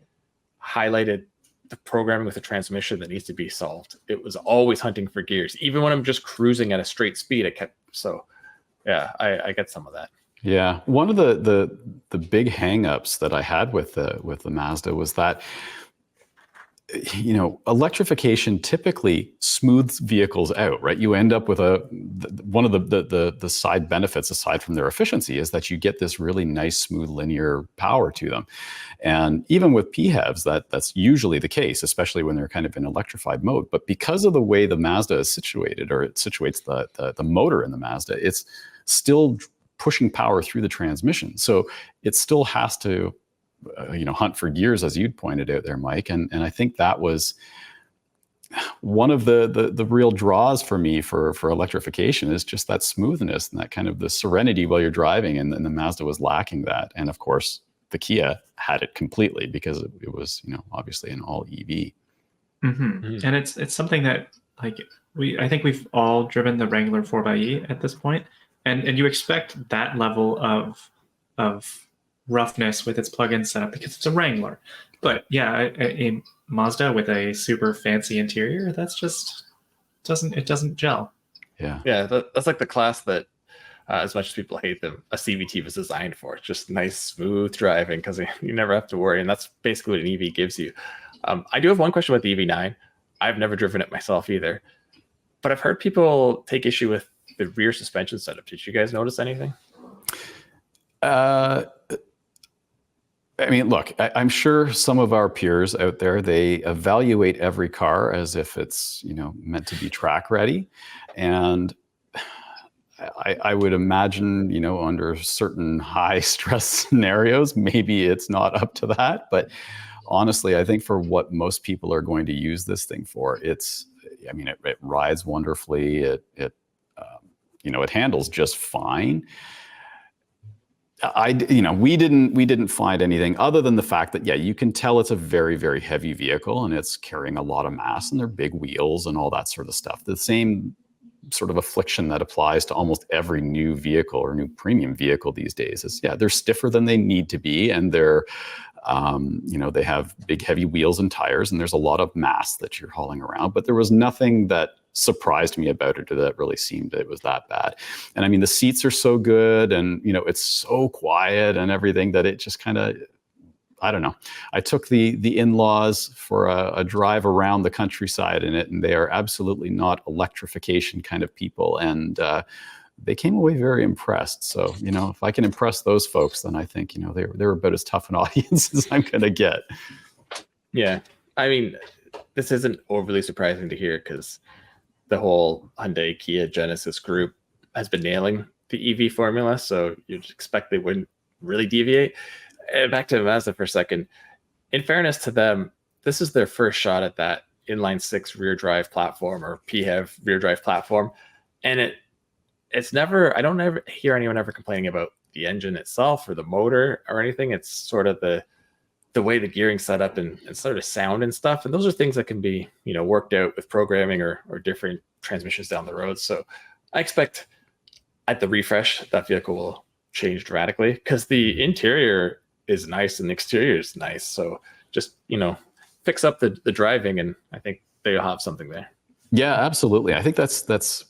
highlighted the programming with the transmission that needs to be solved. It was always hunting for gears. Even when I'm just cruising at a straight speed, I get some of that. Yeah, one of the big hangups that I had with the Mazda was that, electrification typically smooths vehicles out, right? You end up with one of the side benefits, aside from their efficiency, is that you get this really nice, smooth, linear power to them. And even with PHEVs, that's usually the case, especially when they're kind of in electrified mode. But because of the way the Mazda is situated, or it situates the motor in the Mazda, it's still pushing power through the transmission. So it still has to hunt for gears, as you'd pointed out there, Mike. And I think that was one of the real draws for me for electrification, is just that smoothness and that kind of the serenity while you're driving. And the Mazda was lacking that. And of course, the Kia had it completely, because it was, obviously an all EV. And it's something that, like, I think we've all driven the Wrangler 4xe at this point, and you expect that level of roughness with its plug-in setup because it's a Wrangler. But yeah, a Mazda with a super fancy interior, that's just doesn't gel. Yeah, that's like the class that, as much as people hate them, a CVT was designed for. It's just nice, smooth driving, because you never have to worry, and that's basically what an EV gives you. I do have one question about the EV9. I've never driven it myself either, but I've heard people take issue with the rear suspension setup. Did you guys notice anything? I mean, look, I'm sure some of our peers out there, they evaluate every car as if it's, meant to be track ready. And I would imagine, under certain high stress scenarios, maybe it's not up to that. But honestly, I think for what most people are going to use this thing for, it rides wonderfully. It handles just fine. we didn't find anything other than the fact that, yeah, you can tell it's a very, very heavy vehicle and it's carrying a lot of mass and they're big wheels and all that sort of stuff. The same sort of affliction that applies to almost every new vehicle or new premium vehicle these days is, yeah, they're stiffer than they need to be. And they're, they have big, heavy wheels and tires, and there's a lot of mass that you're hauling around. But there was nothing that surprised me about it that really seemed it was that bad. And I mean, the seats are so good, and it's so quiet and everything that it just kind of, I don't know. I took the in-laws for a drive around the countryside in it, and they are absolutely not electrification kind of people. And they came away very impressed. So, if I can impress those folks, then I think, they're about as tough an audience as I'm going to get. Yeah. I mean, this isn't overly surprising to hear because the whole Hyundai Kia Genesis group has been nailing the EV formula. So you'd expect they wouldn't really deviate. Back to Mazda for a second. In fairness to them, this is their first shot at that inline six rear drive platform or PHEV rear drive platform. And it's never, I don't ever hear anyone ever complaining about the engine itself or the motor or anything. It's sort of the way the gearing's set up and sort of sound and stuff. And those are things that can be, worked out with programming or different transmissions down the road. So I expect at the refresh, that vehicle will change dramatically because the interior is nice and the exterior is nice. So just, fix up the driving, and I think they'll have something there. Yeah, absolutely. I think that's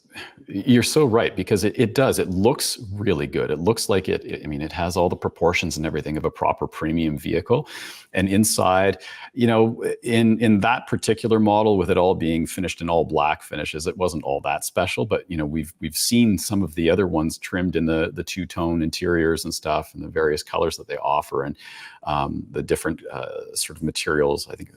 you're so right, because it does. It looks really good. It looks like it has all the proportions and everything of a proper premium vehicle. And inside, in that particular model, with it all being finished in all black finishes, it wasn't all that special. But we've seen some of the other ones trimmed in the two-tone interiors and stuff, and the various colors that they offer, and the different sort of materials. I think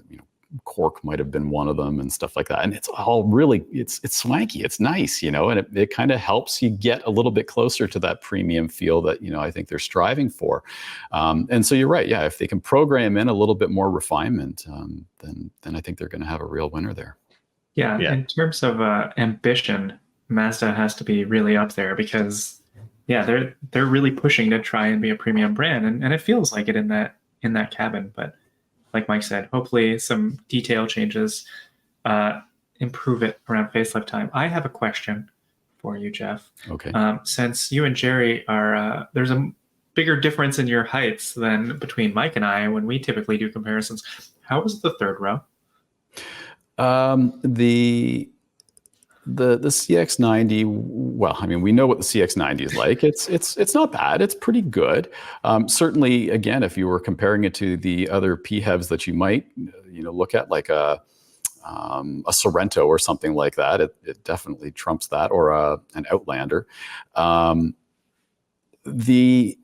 cork might have been one of them and stuff like that. And it's all really, it's swanky, it's nice, and it kind of helps you get a little bit closer to that premium feel that, I think they're striving for. And so you're right. Yeah. If they can program in a little bit more refinement, then I think they're going to have a real winner there. Yeah. In terms of ambition, Mazda has to be really up there because they're really pushing to try and be a premium brand. And it feels like it in that cabin, but like Mike said, hopefully some detail changes improve it around facelift time. I have a question for you, Jeff. Okay. Since you and Jerry are, there's a bigger difference in your heights than between Mike and I when we typically do comparisons. How was the third row? The CX-90, well, I mean, we know what the CX-90 is like. It's not bad. It's pretty good. Certainly, again, if you were comparing it to the other PHEVs that you might, look at, like a Sorento or something like that, it definitely trumps that, or an Outlander. The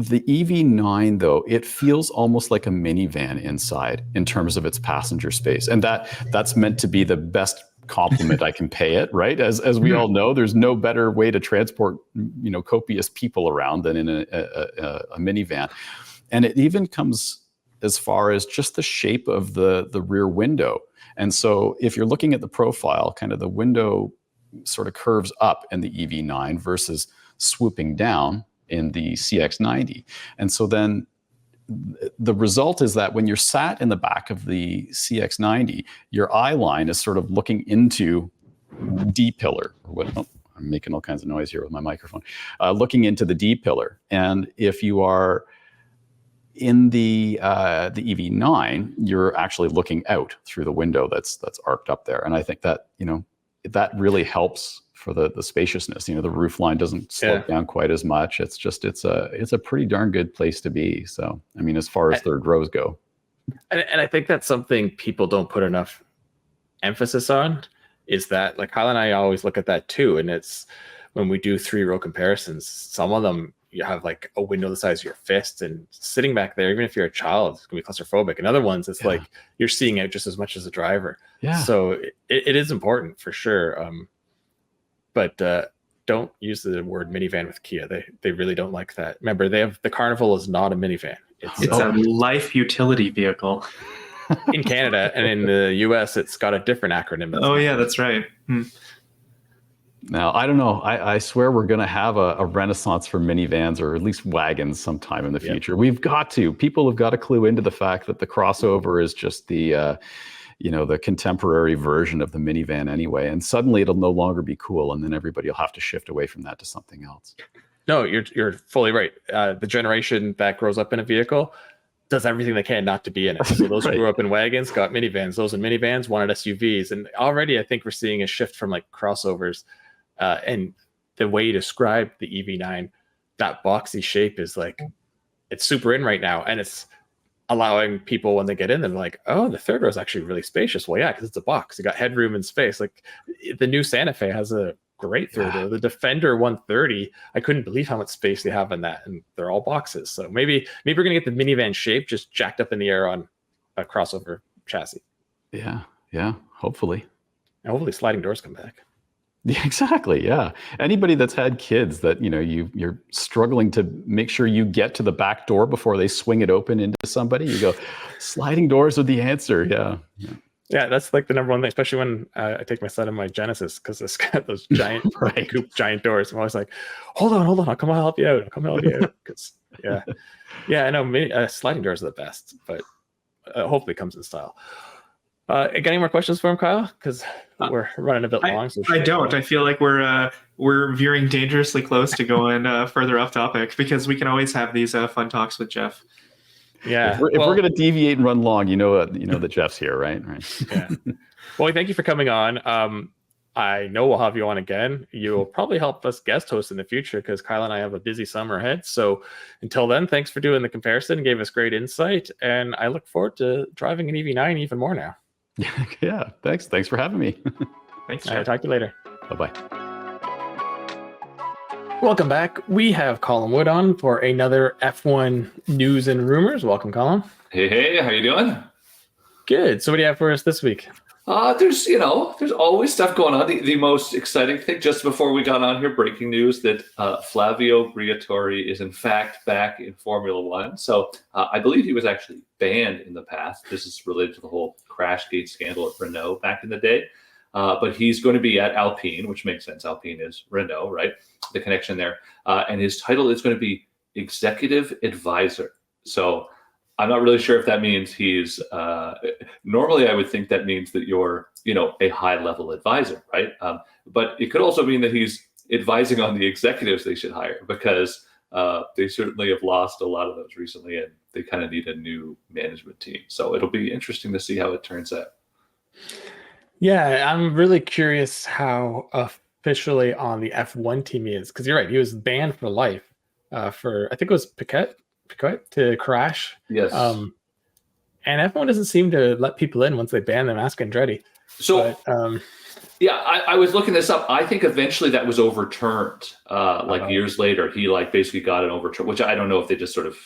EV9, though, it feels almost like a minivan inside in terms of its passenger space, and that's meant to be the best compliment I can pay it, right? As we all know, there's no better way to transport copious people around than in a minivan, and it even comes as far as just the shape of the rear window. And so if you're looking at the profile, kind of the window sort of curves up in the EV9 versus swooping down in the CX-90. And so then the result is that when you're sat in the back of the CX-90, your eye line is sort of looking into D-pillar. I'm making all kinds of noise here with my microphone. Looking into the D-pillar. And if you are in the EV9, you're actually looking out through the window that's arced up there. And I think that, that really helps for the spaciousness. The roof line doesn't slope down quite as much. It's a pretty darn good place to be. So, I mean, as far as third rows go. And I think that's something people don't put enough emphasis on, is that, like, Kyle and I always look at that too. And it's when we do 3-row comparisons, some of them you have like a window the size of your fist, and sitting back there, even if you're a child, it's gonna be claustrophobic. And other ones, it's like you're seeing out just as much as a driver. Yeah. So it is important for sure. But don't use the word minivan with Kia. They really don't like that. Remember, the Carnival is not a minivan. It's a life utility vehicle. In Canada, and in the US, it's got a different acronym. That's right. Now, I don't know. I swear we're going to have a renaissance for minivans, or at least wagons, sometime in the future. We've got to. People have got to clue into the fact that the crossover is just the the contemporary version of the minivan anyway. And suddenly it'll no longer be cool, and then everybody will have to shift away from that to something else. No, you're fully right. The generation that grows up in a vehicle does everything they can not to be in it. So those who grew up in wagons got minivans. Those in minivans wanted SUVs. And already I think we're seeing a shift from like crossovers. And the way you describe the EV9, that boxy shape is like, it's super in right now. And it's allowing people when they get in, they're like, oh, the third row is actually really spacious. Well, yeah, because it's a box. You got headroom and space. Like the new Santa Fe has a great third row. The Defender 130, I couldn't believe how much space they have in that, and they're all boxes. So maybe we're gonna get the minivan shape just jacked up in the air on a crossover chassis. Yeah, hopefully. And hopefully sliding doors come back. Yeah, exactly. Yeah, anybody that's had kids that you're struggling to make sure you get to the back door before they swing it open into somebody, you go, sliding doors are the answer. Yeah, that's like the number one thing, especially when I take my son in my Genesis, because it's got those giant coupe, giant doors. I'm always like, hold on, I'll come help you out. Because I know sliding doors are the best, but hopefully it comes in style. Got any more questions for him, Kyle? Because we're running a bit long. So I don't. I feel like we're veering dangerously close to going further off topic, because we can always have these fun talks with Jeff. Yeah. If we're going to deviate and run long, that Jeff's here, right? Yeah. Well, thank you for coming on. I know we'll have you on again. You'll probably help us guest host in the future, because Kyle and I have a busy summer ahead. So until then, thanks for doing the comparison. Gave us great insight, and I look forward to driving an EV9 even more now. Yeah. Thanks for having me. Thanks, Jeff. Talk to you later. Bye-bye. Welcome back. We have Colin Wood on for another F1 news and rumors. Welcome, Colin. Hey, how you doing? Good. So what do you have for us this week? There's always stuff going on. The most exciting thing, just before we got on here, breaking news that Flavio Briatore is in fact back in Formula One. So I believe he was actually banned in the past. This is related to the whole Crashgate scandal at Renault back in the day. But he's going to be at Alpine, which makes sense. Alpine is Renault, right? The connection there. And his title is going to be Executive Advisor. So I'm not really sure if that means he's normally I would think that means that you're, a high level advisor, right? But it could also mean that he's advising on the executives they should hire, because they certainly have lost a lot of those recently, and they kind of need a new management team. So it'll be interesting to see how it turns out. Yeah, I'm really curious how officially on the F1 team he is, because you're right, he was banned for life for, I think it was Piquet to crash. Yes. And F1 doesn't seem to let people in once they ban them. Ask Andretti. So, I was looking this up. I think eventually that was overturned. Years later, he basically got an overturn, which I don't know if they just sort of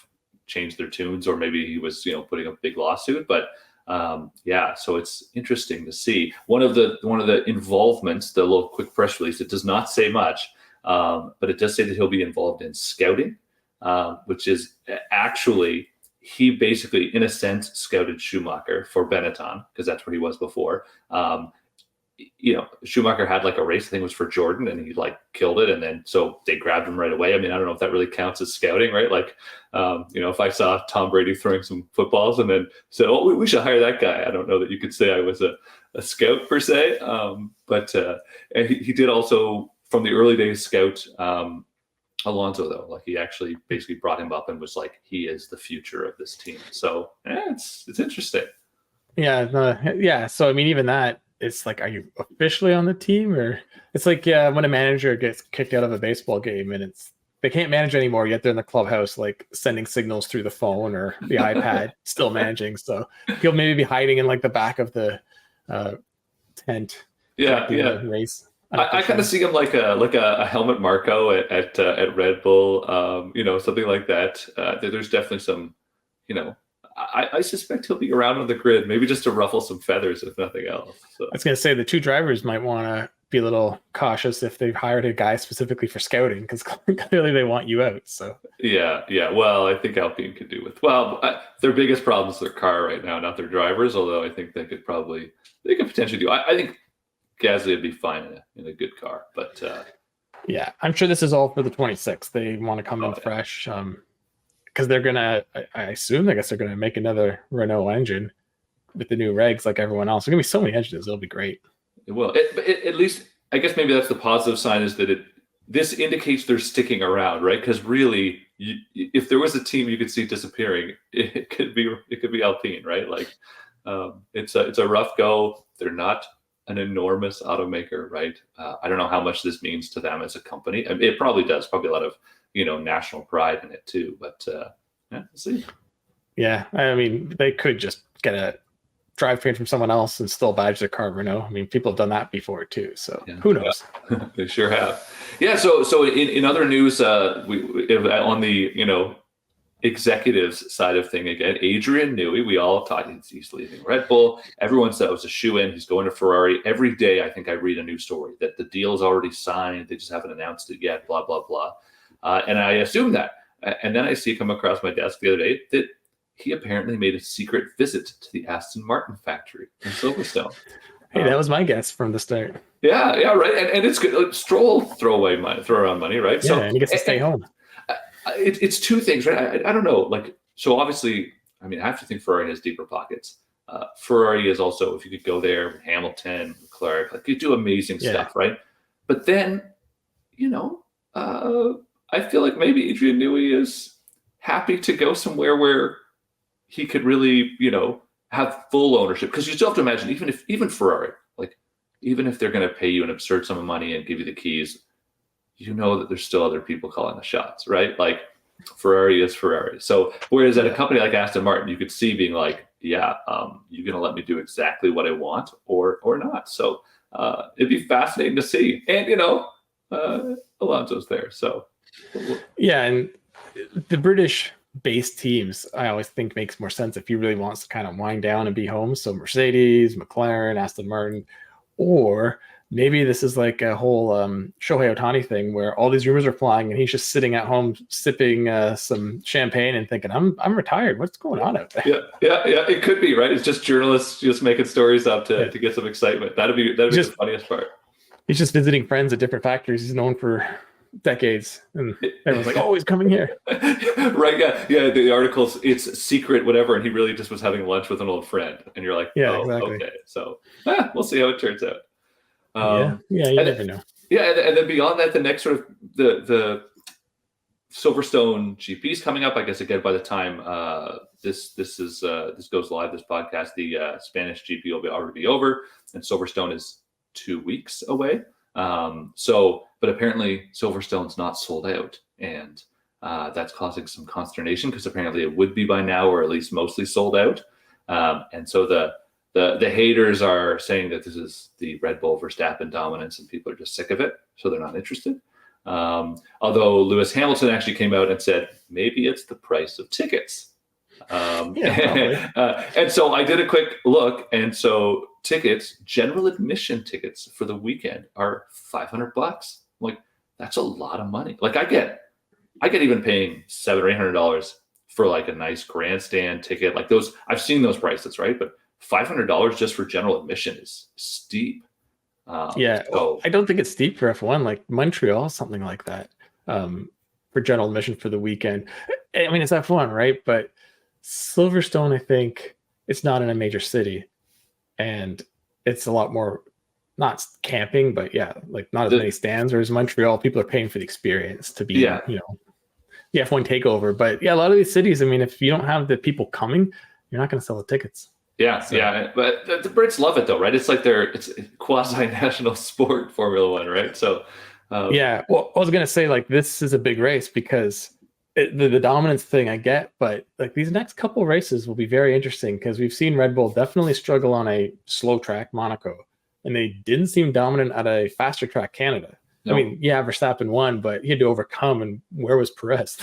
changed their tunes, or maybe he was putting a big lawsuit. But so it's interesting to see. One of the involvements, the little quick press release, it does not say much, but it does say that he'll be involved in scouting, which is actually, he basically, in a sense, scouted Schumacher for Benetton, because that's where he was before. Schumacher had a race, I think it was for Jordan, and he killed it. And then, so they grabbed him right away. I mean, I don't know if that really counts as scouting, right? If I saw Tom Brady throwing some footballs and then said, oh, we should hire that guy, I don't know that you could say I was a scout per se. But he did also, from the early days, scout Alonso, though. He actually basically brought him up and was he is the future of this team. So it's interesting. Yeah. So I mean, even that, it's are you officially on the team? Or it's when a manager gets kicked out of a baseball game and they can't manage anymore, yet they're in the clubhouse sending signals through the phone or the iPad, still managing. So he'll maybe be hiding in the back of the tent. Race. I kind of see him like a Helmut Marko at Red Bull, something like that. There's definitely some, I suspect he'll be around on the grid, maybe just to ruffle some feathers, if nothing else. So. I was going to say the two drivers might want to be a little cautious if they've hired a guy specifically for scouting, because clearly they want you out. So yeah. Well, I think Alpine could do with their biggest problem is their car right now, not their drivers. Although I think they could potentially do. I think Gasly would be fine in a good car, but Yeah, I'm sure this is all for the 26th. They want to come in fresh, because they're gonna. I assume, I guess they're gonna make another Renault engine with the new regs, like everyone else. There's gonna be so many engines. It'll be great. it will. At least, I guess maybe that's the positive sign, is that this indicates they're sticking around, right? Because really, if there was a team you could see disappearing, it could be Alpine, right? Like, it's a rough go. They're not an enormous automaker, right? I don't know how much this means to them as a company. I mean, it probably does. Probably a lot of national pride in it too. But yeah, we'll see. Yeah, I mean, they could just get a drivetrain from someone else and still badge their car Renault. I mean, people have done that before too. So who knows? Yeah. They sure have. Yeah. So in other news, we on the executives side of thing again, Adrian Newey, we all thought he's leaving Red Bull. Everyone said it was a shoe-in. He's going to Ferrari. Every day, I think I read a new story that the deal is already signed. They just haven't announced it yet. Blah blah blah. And I assume that. And then I see come across my desk the other day that he apparently made a secret visit to the Aston Martin factory in Silverstone. Hey, that was my guess from the start. Yeah, right. And it's good. Stroll throw around money, right? Yeah, and he gets to stay home. It's two things, right? I don't know. Like, so obviously, I mean, I have to think Ferrari has deeper pockets. Ferrari is also, if you could go there, Hamilton, Leclerc, like you do amazing stuff, right? But then, I feel like maybe Adrian Newey is happy to go somewhere where he could really, have full ownership. Because you still have to imagine, even Ferrari, like, even if they're going to pay you an absurd sum of money and give you the keys, that there's still other people calling the shots, right? Like, Ferrari is Ferrari. So whereas at a company like Aston Martin, you could see being like, you're going to let me do exactly what I want or not. So it'd be fascinating to see. And, Alonso's there. So. Yeah, and the British-based teams, I always think makes more sense if he really wants to kind of wind down and be home. So Mercedes, McLaren, Aston Martin, or maybe this is like a whole Shohei Ohtani thing where all these rumors are flying and he's just sitting at home sipping some champagne and thinking, I'm retired. What's going on out there? Yeah. It could be, right? It's just journalists just making stories up to get some excitement. That'd be the funniest part. He's just visiting friends at different factories he's known for decades, and everyone's like, oh, he's coming here. Right. Yeah. The articles, it's secret, whatever. And he really just was having lunch with an old friend. And you're like, exactly. Okay. So we'll see how it turns out. You never know. Yeah, and then beyond that, the next sort of the Silverstone GP is coming up. I guess again by the time this goes live, this podcast, the Spanish GP will already be over, and Silverstone is 2 weeks away. But apparently Silverstone's not sold out, and that's causing some consternation because apparently it would be by now, or at least mostly sold out. And so the haters are saying that this is the Red Bull Verstappen dominance and people are just sick of it, so they're not interested. Although Lewis Hamilton actually came out and said maybe it's the price of tickets. And so I did a quick look, and so tickets, general admission tickets for the weekend are $500. Like, that's a lot of money. Like, I get even paying $700 or $800 for like a nice grandstand ticket. Like those, I've seen those prices, right? But $500 just for general admission is steep. So I don't think it's steep for F1, like Montreal, something like that, for general admission for the weekend. I mean, it's F1, right? But Silverstone, I think it's not in a major city, and it's a lot more, not camping, but like not as many stands. Whereas Montreal, people are paying for the experience to be, the F1 takeover. But a lot of these cities, I mean, if you don't have the people coming, you're not going to sell the tickets. But the Brits love it though, right? It's like it's quasi-national sport, Formula One, right? So, well, I was gonna say, like, this is a big race because the dominance thing I get, but like these next couple races will be very interesting because we've seen Red Bull definitely struggle on a slow track, Monaco, and they didn't seem dominant at a faster track, Canada. No. I mean, Verstappen won, but he had to overcome, and where was Perez?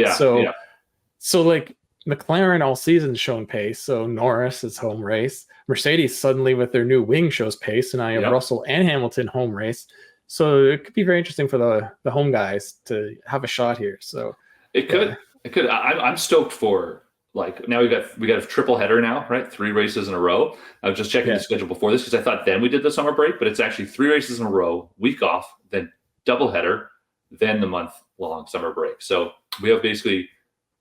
So like, McLaren all season shown pace, so Norris is home race. Mercedes suddenly with their new wing shows pace, and now you have Russell and Hamilton home race. So it could be very interesting for the home guys to have a shot here. So it could. I'm stoked for like now we got a triple header now, right? 3 races in a row. I was just checking the schedule before this because I thought then we did the summer break, but it's actually 3 races in a row, week off, then double header, then the month-long summer break. So we have basically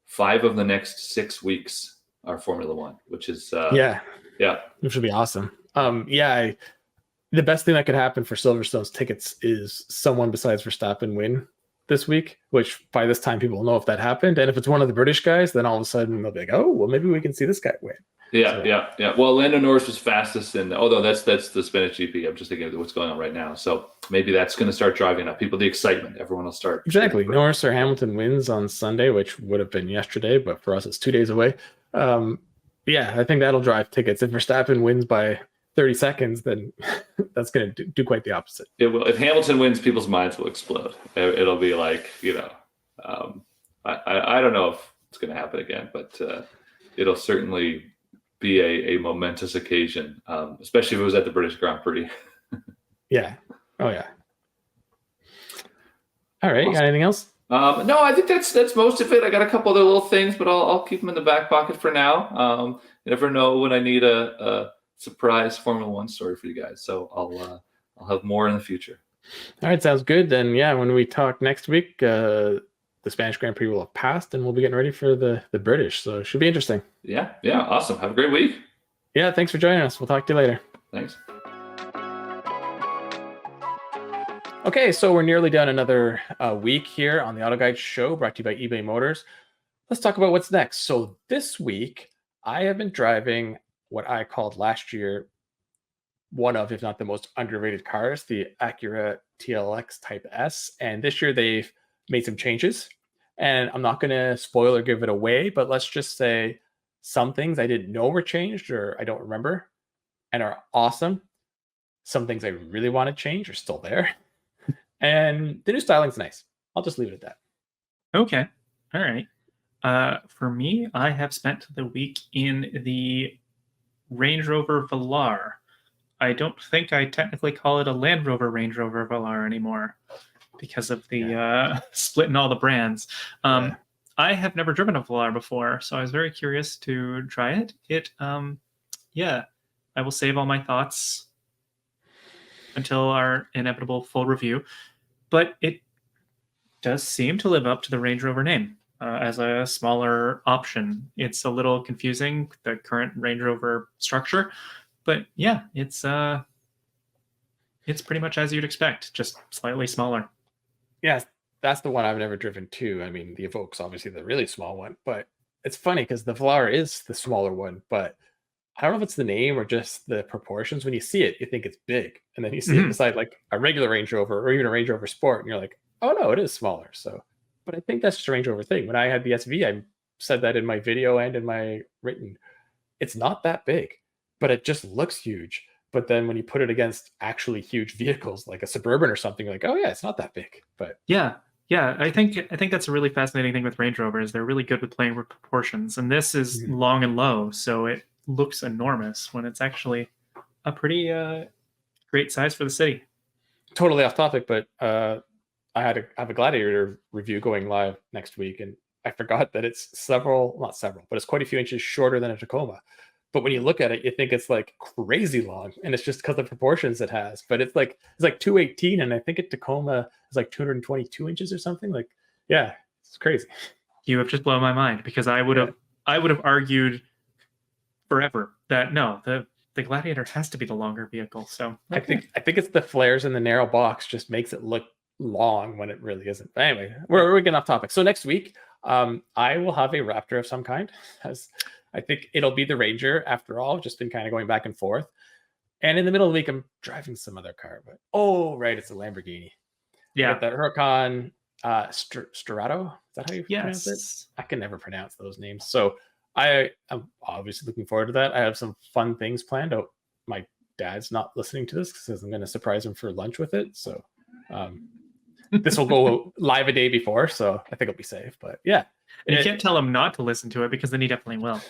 5 of the next 6 weeks are Formula One, which is which would be awesome. The best thing that could happen for Silverstone's tickets is someone besides Verstappen win this week, which by this time people will know if that happened. And if it's one of the British guys, then all of a sudden they'll be like, oh, well, maybe we can see this guy win. Yeah. Well, Lando Norris was fastest although that's the Spanish GP. I'm just thinking of what's going on right now. So maybe that's going to start driving up the excitement. Everyone will start. Exactly. Norris or Hamilton wins on Sunday, which would have been yesterday, but for us, it's 2 days away. I think that'll drive tickets. If Verstappen wins by 30 seconds, then that's going to do quite the opposite. It will. If Hamilton wins, people's minds will explode. It'll be like, I don't know if it's going to happen again, but it'll certainly be a momentous occasion, especially if it was at the British Grand Prix. Yeah. Oh, yeah. All right. Awesome. You got anything else? No, I think that's most of it. I got a couple other little things, but I'll keep them in the back pocket for now. You never know when I need a surprise Formula One story for you guys. So I'll have more in the future. All right, sounds good. Then when we talk next week, the Spanish Grand Prix will have passed, and we'll be getting ready for the British. So it should be interesting. Yeah, awesome. Have a great week. Yeah, thanks for joining us. We'll talk to you later. Thanks. Okay, so we're nearly done another week here on the AutoGuide show, brought to you by eBay Motors. Let's talk about what's next. So this week, I have been driving what I called last year one of, if not the most underrated cars, the Acura TLX Type S. And this year they've made some changes. And I'm not going to spoil or give it away, but let's just say some things I didn't know were changed or I don't remember and are awesome. Some things I really want to change are still there. And the new styling's nice. I'll just leave it at that. Okay. All right. For me, I have spent the week in the Range Rover Velar. I don't think I technically call it a Land Rover Range Rover Velar anymore because of the split in all the brands. I have never driven a Velar before, so I was very curious to try it. I will save all my thoughts until our inevitable full review. But it does seem to live up to the Range Rover name as a smaller option. It's a little confusing, the current Range Rover structure. But yeah, it's pretty much as you'd expect, just slightly smaller. Yeah, that's the one I've never driven too. I mean, the Evoque's obviously the really small one, but it's funny because the Velar is the smaller one, but I don't know if it's the name or just the proportions. When you see it, you think it's big. And then you see it beside like a regular Range Rover or even a Range Rover Sport, and you're like, oh no, it is smaller. So, but I think that's just a Range Rover thing. When I had the SV, I said that in my video and in my written, it's not that big, but it just looks huge. But then when you put it against actually huge vehicles like a Suburban or something, you're like, oh yeah, it's not that big. But yeah, I think that's a really fascinating thing with Range Rover is they're really good with playing with proportions. And this is long and low, so it looks enormous when it's actually a pretty great size for the city. Totally off topic, but I have a Gladiator review going live next week, and I forgot that it's not several, but it's quite a few inches shorter than a Tacoma. But when you look at it, you think it's like crazy long, and it's just because of the proportions it has. But it's like 218, and I think at Tacoma is like 222 inches or something. Like, yeah, it's crazy. You have just blown my mind because I would have argued forever that no, the Gladiator has to be the longer vehicle. So okay. I think it's the flares in the narrow box just makes it look long when it really isn't. But anyway, we're getting off topic. So next week, I will have a Raptor of some kind. As I think it'll be the Ranger after all. Just been kind of going back and forth. And in the middle of the week, I'm driving some other car. But it's a Lamborghini. Yeah, the Huracan Strato. Is that how you pronounce it? Yes. I can never pronounce those names. So I'm obviously looking forward to that. I have some fun things planned. Oh, my dad's not listening to this because I'm going to surprise him for lunch with it. So this will go live a day before, so I think it'll be safe. But yeah. And you can't tell him not to listen to it because then he definitely will.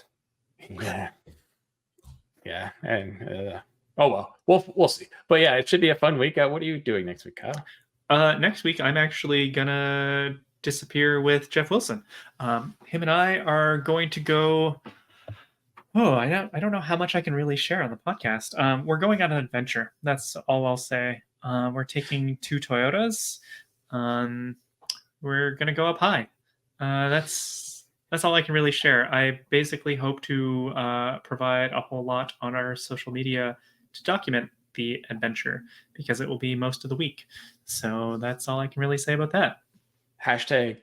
Yeah. And well, we'll see. But yeah, it should be a fun week. What are you doing next week, Kyle? Next week, I'm actually gonna disappear with Jeff Wilson. Him and I are going to go. Oh, I don't know how much I can really share on the podcast. We're going on an adventure. That's all I'll say. We're taking 2 Toyotas. We're gonna go up high. That's all I can really share. I basically hope to provide a whole lot on our social media to document the adventure because it will be most of the week. So that's all I can really say about that. Hashtag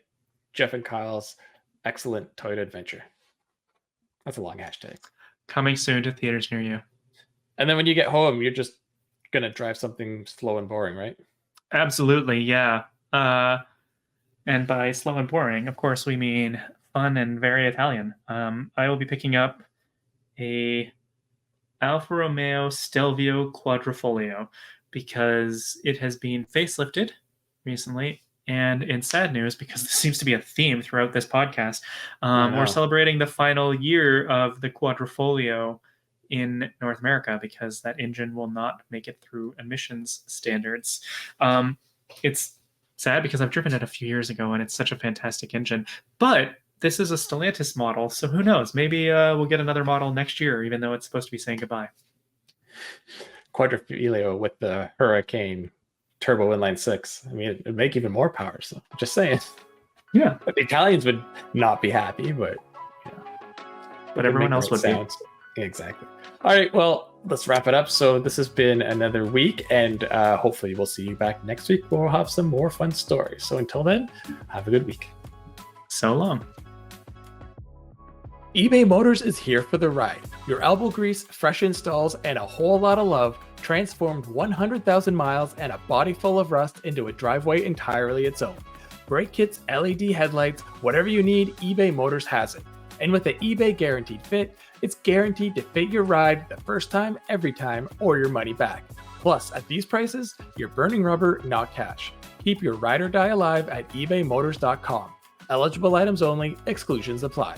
Jeff and Kyle's excellent Toyota adventure. That's a long hashtag. Coming soon to theaters near you. And then when you get home, you're just going to drive something slow and boring, right? Absolutely, yeah. And by slow and boring, of course, we mean fun and very Italian. I will be picking up a Alfa Romeo Stelvio Quadrifoglio because it has been facelifted recently. And in sad news, because this seems to be a theme throughout this podcast, we're celebrating the final year of the Quadrifoglio in North America because that engine will not make it through emissions standards. It's sad because I've driven it a few years ago and it's such a fantastic engine. But this is a Stellantis model, so who knows? Maybe we'll get another model next year, even though it's supposed to be saying goodbye. Quadrifoglio with the Hurricane turbo inline 6. I mean, it'd make even more power. So just saying. Yeah. But the Italians would not be happy, but but everyone else would be. Exactly. All right, well, let's wrap it up. So this has been another week, and hopefully we'll see you back next week where we'll have some more fun stories. So until then, have a good week. So long. eBay Motors is here for the ride. Your elbow grease, fresh installs, and a whole lot of love transformed 100,000 miles and a body full of rust into a driveway entirely its own. Brake kits, LED headlights, whatever you need, eBay Motors has it. And with the eBay Guaranteed Fit, it's guaranteed to fit your ride the first time, every time, or your money back. Plus, at these prices, you're burning rubber, not cash. Keep your ride or die alive at ebaymotors.com. Eligible items only, exclusions apply.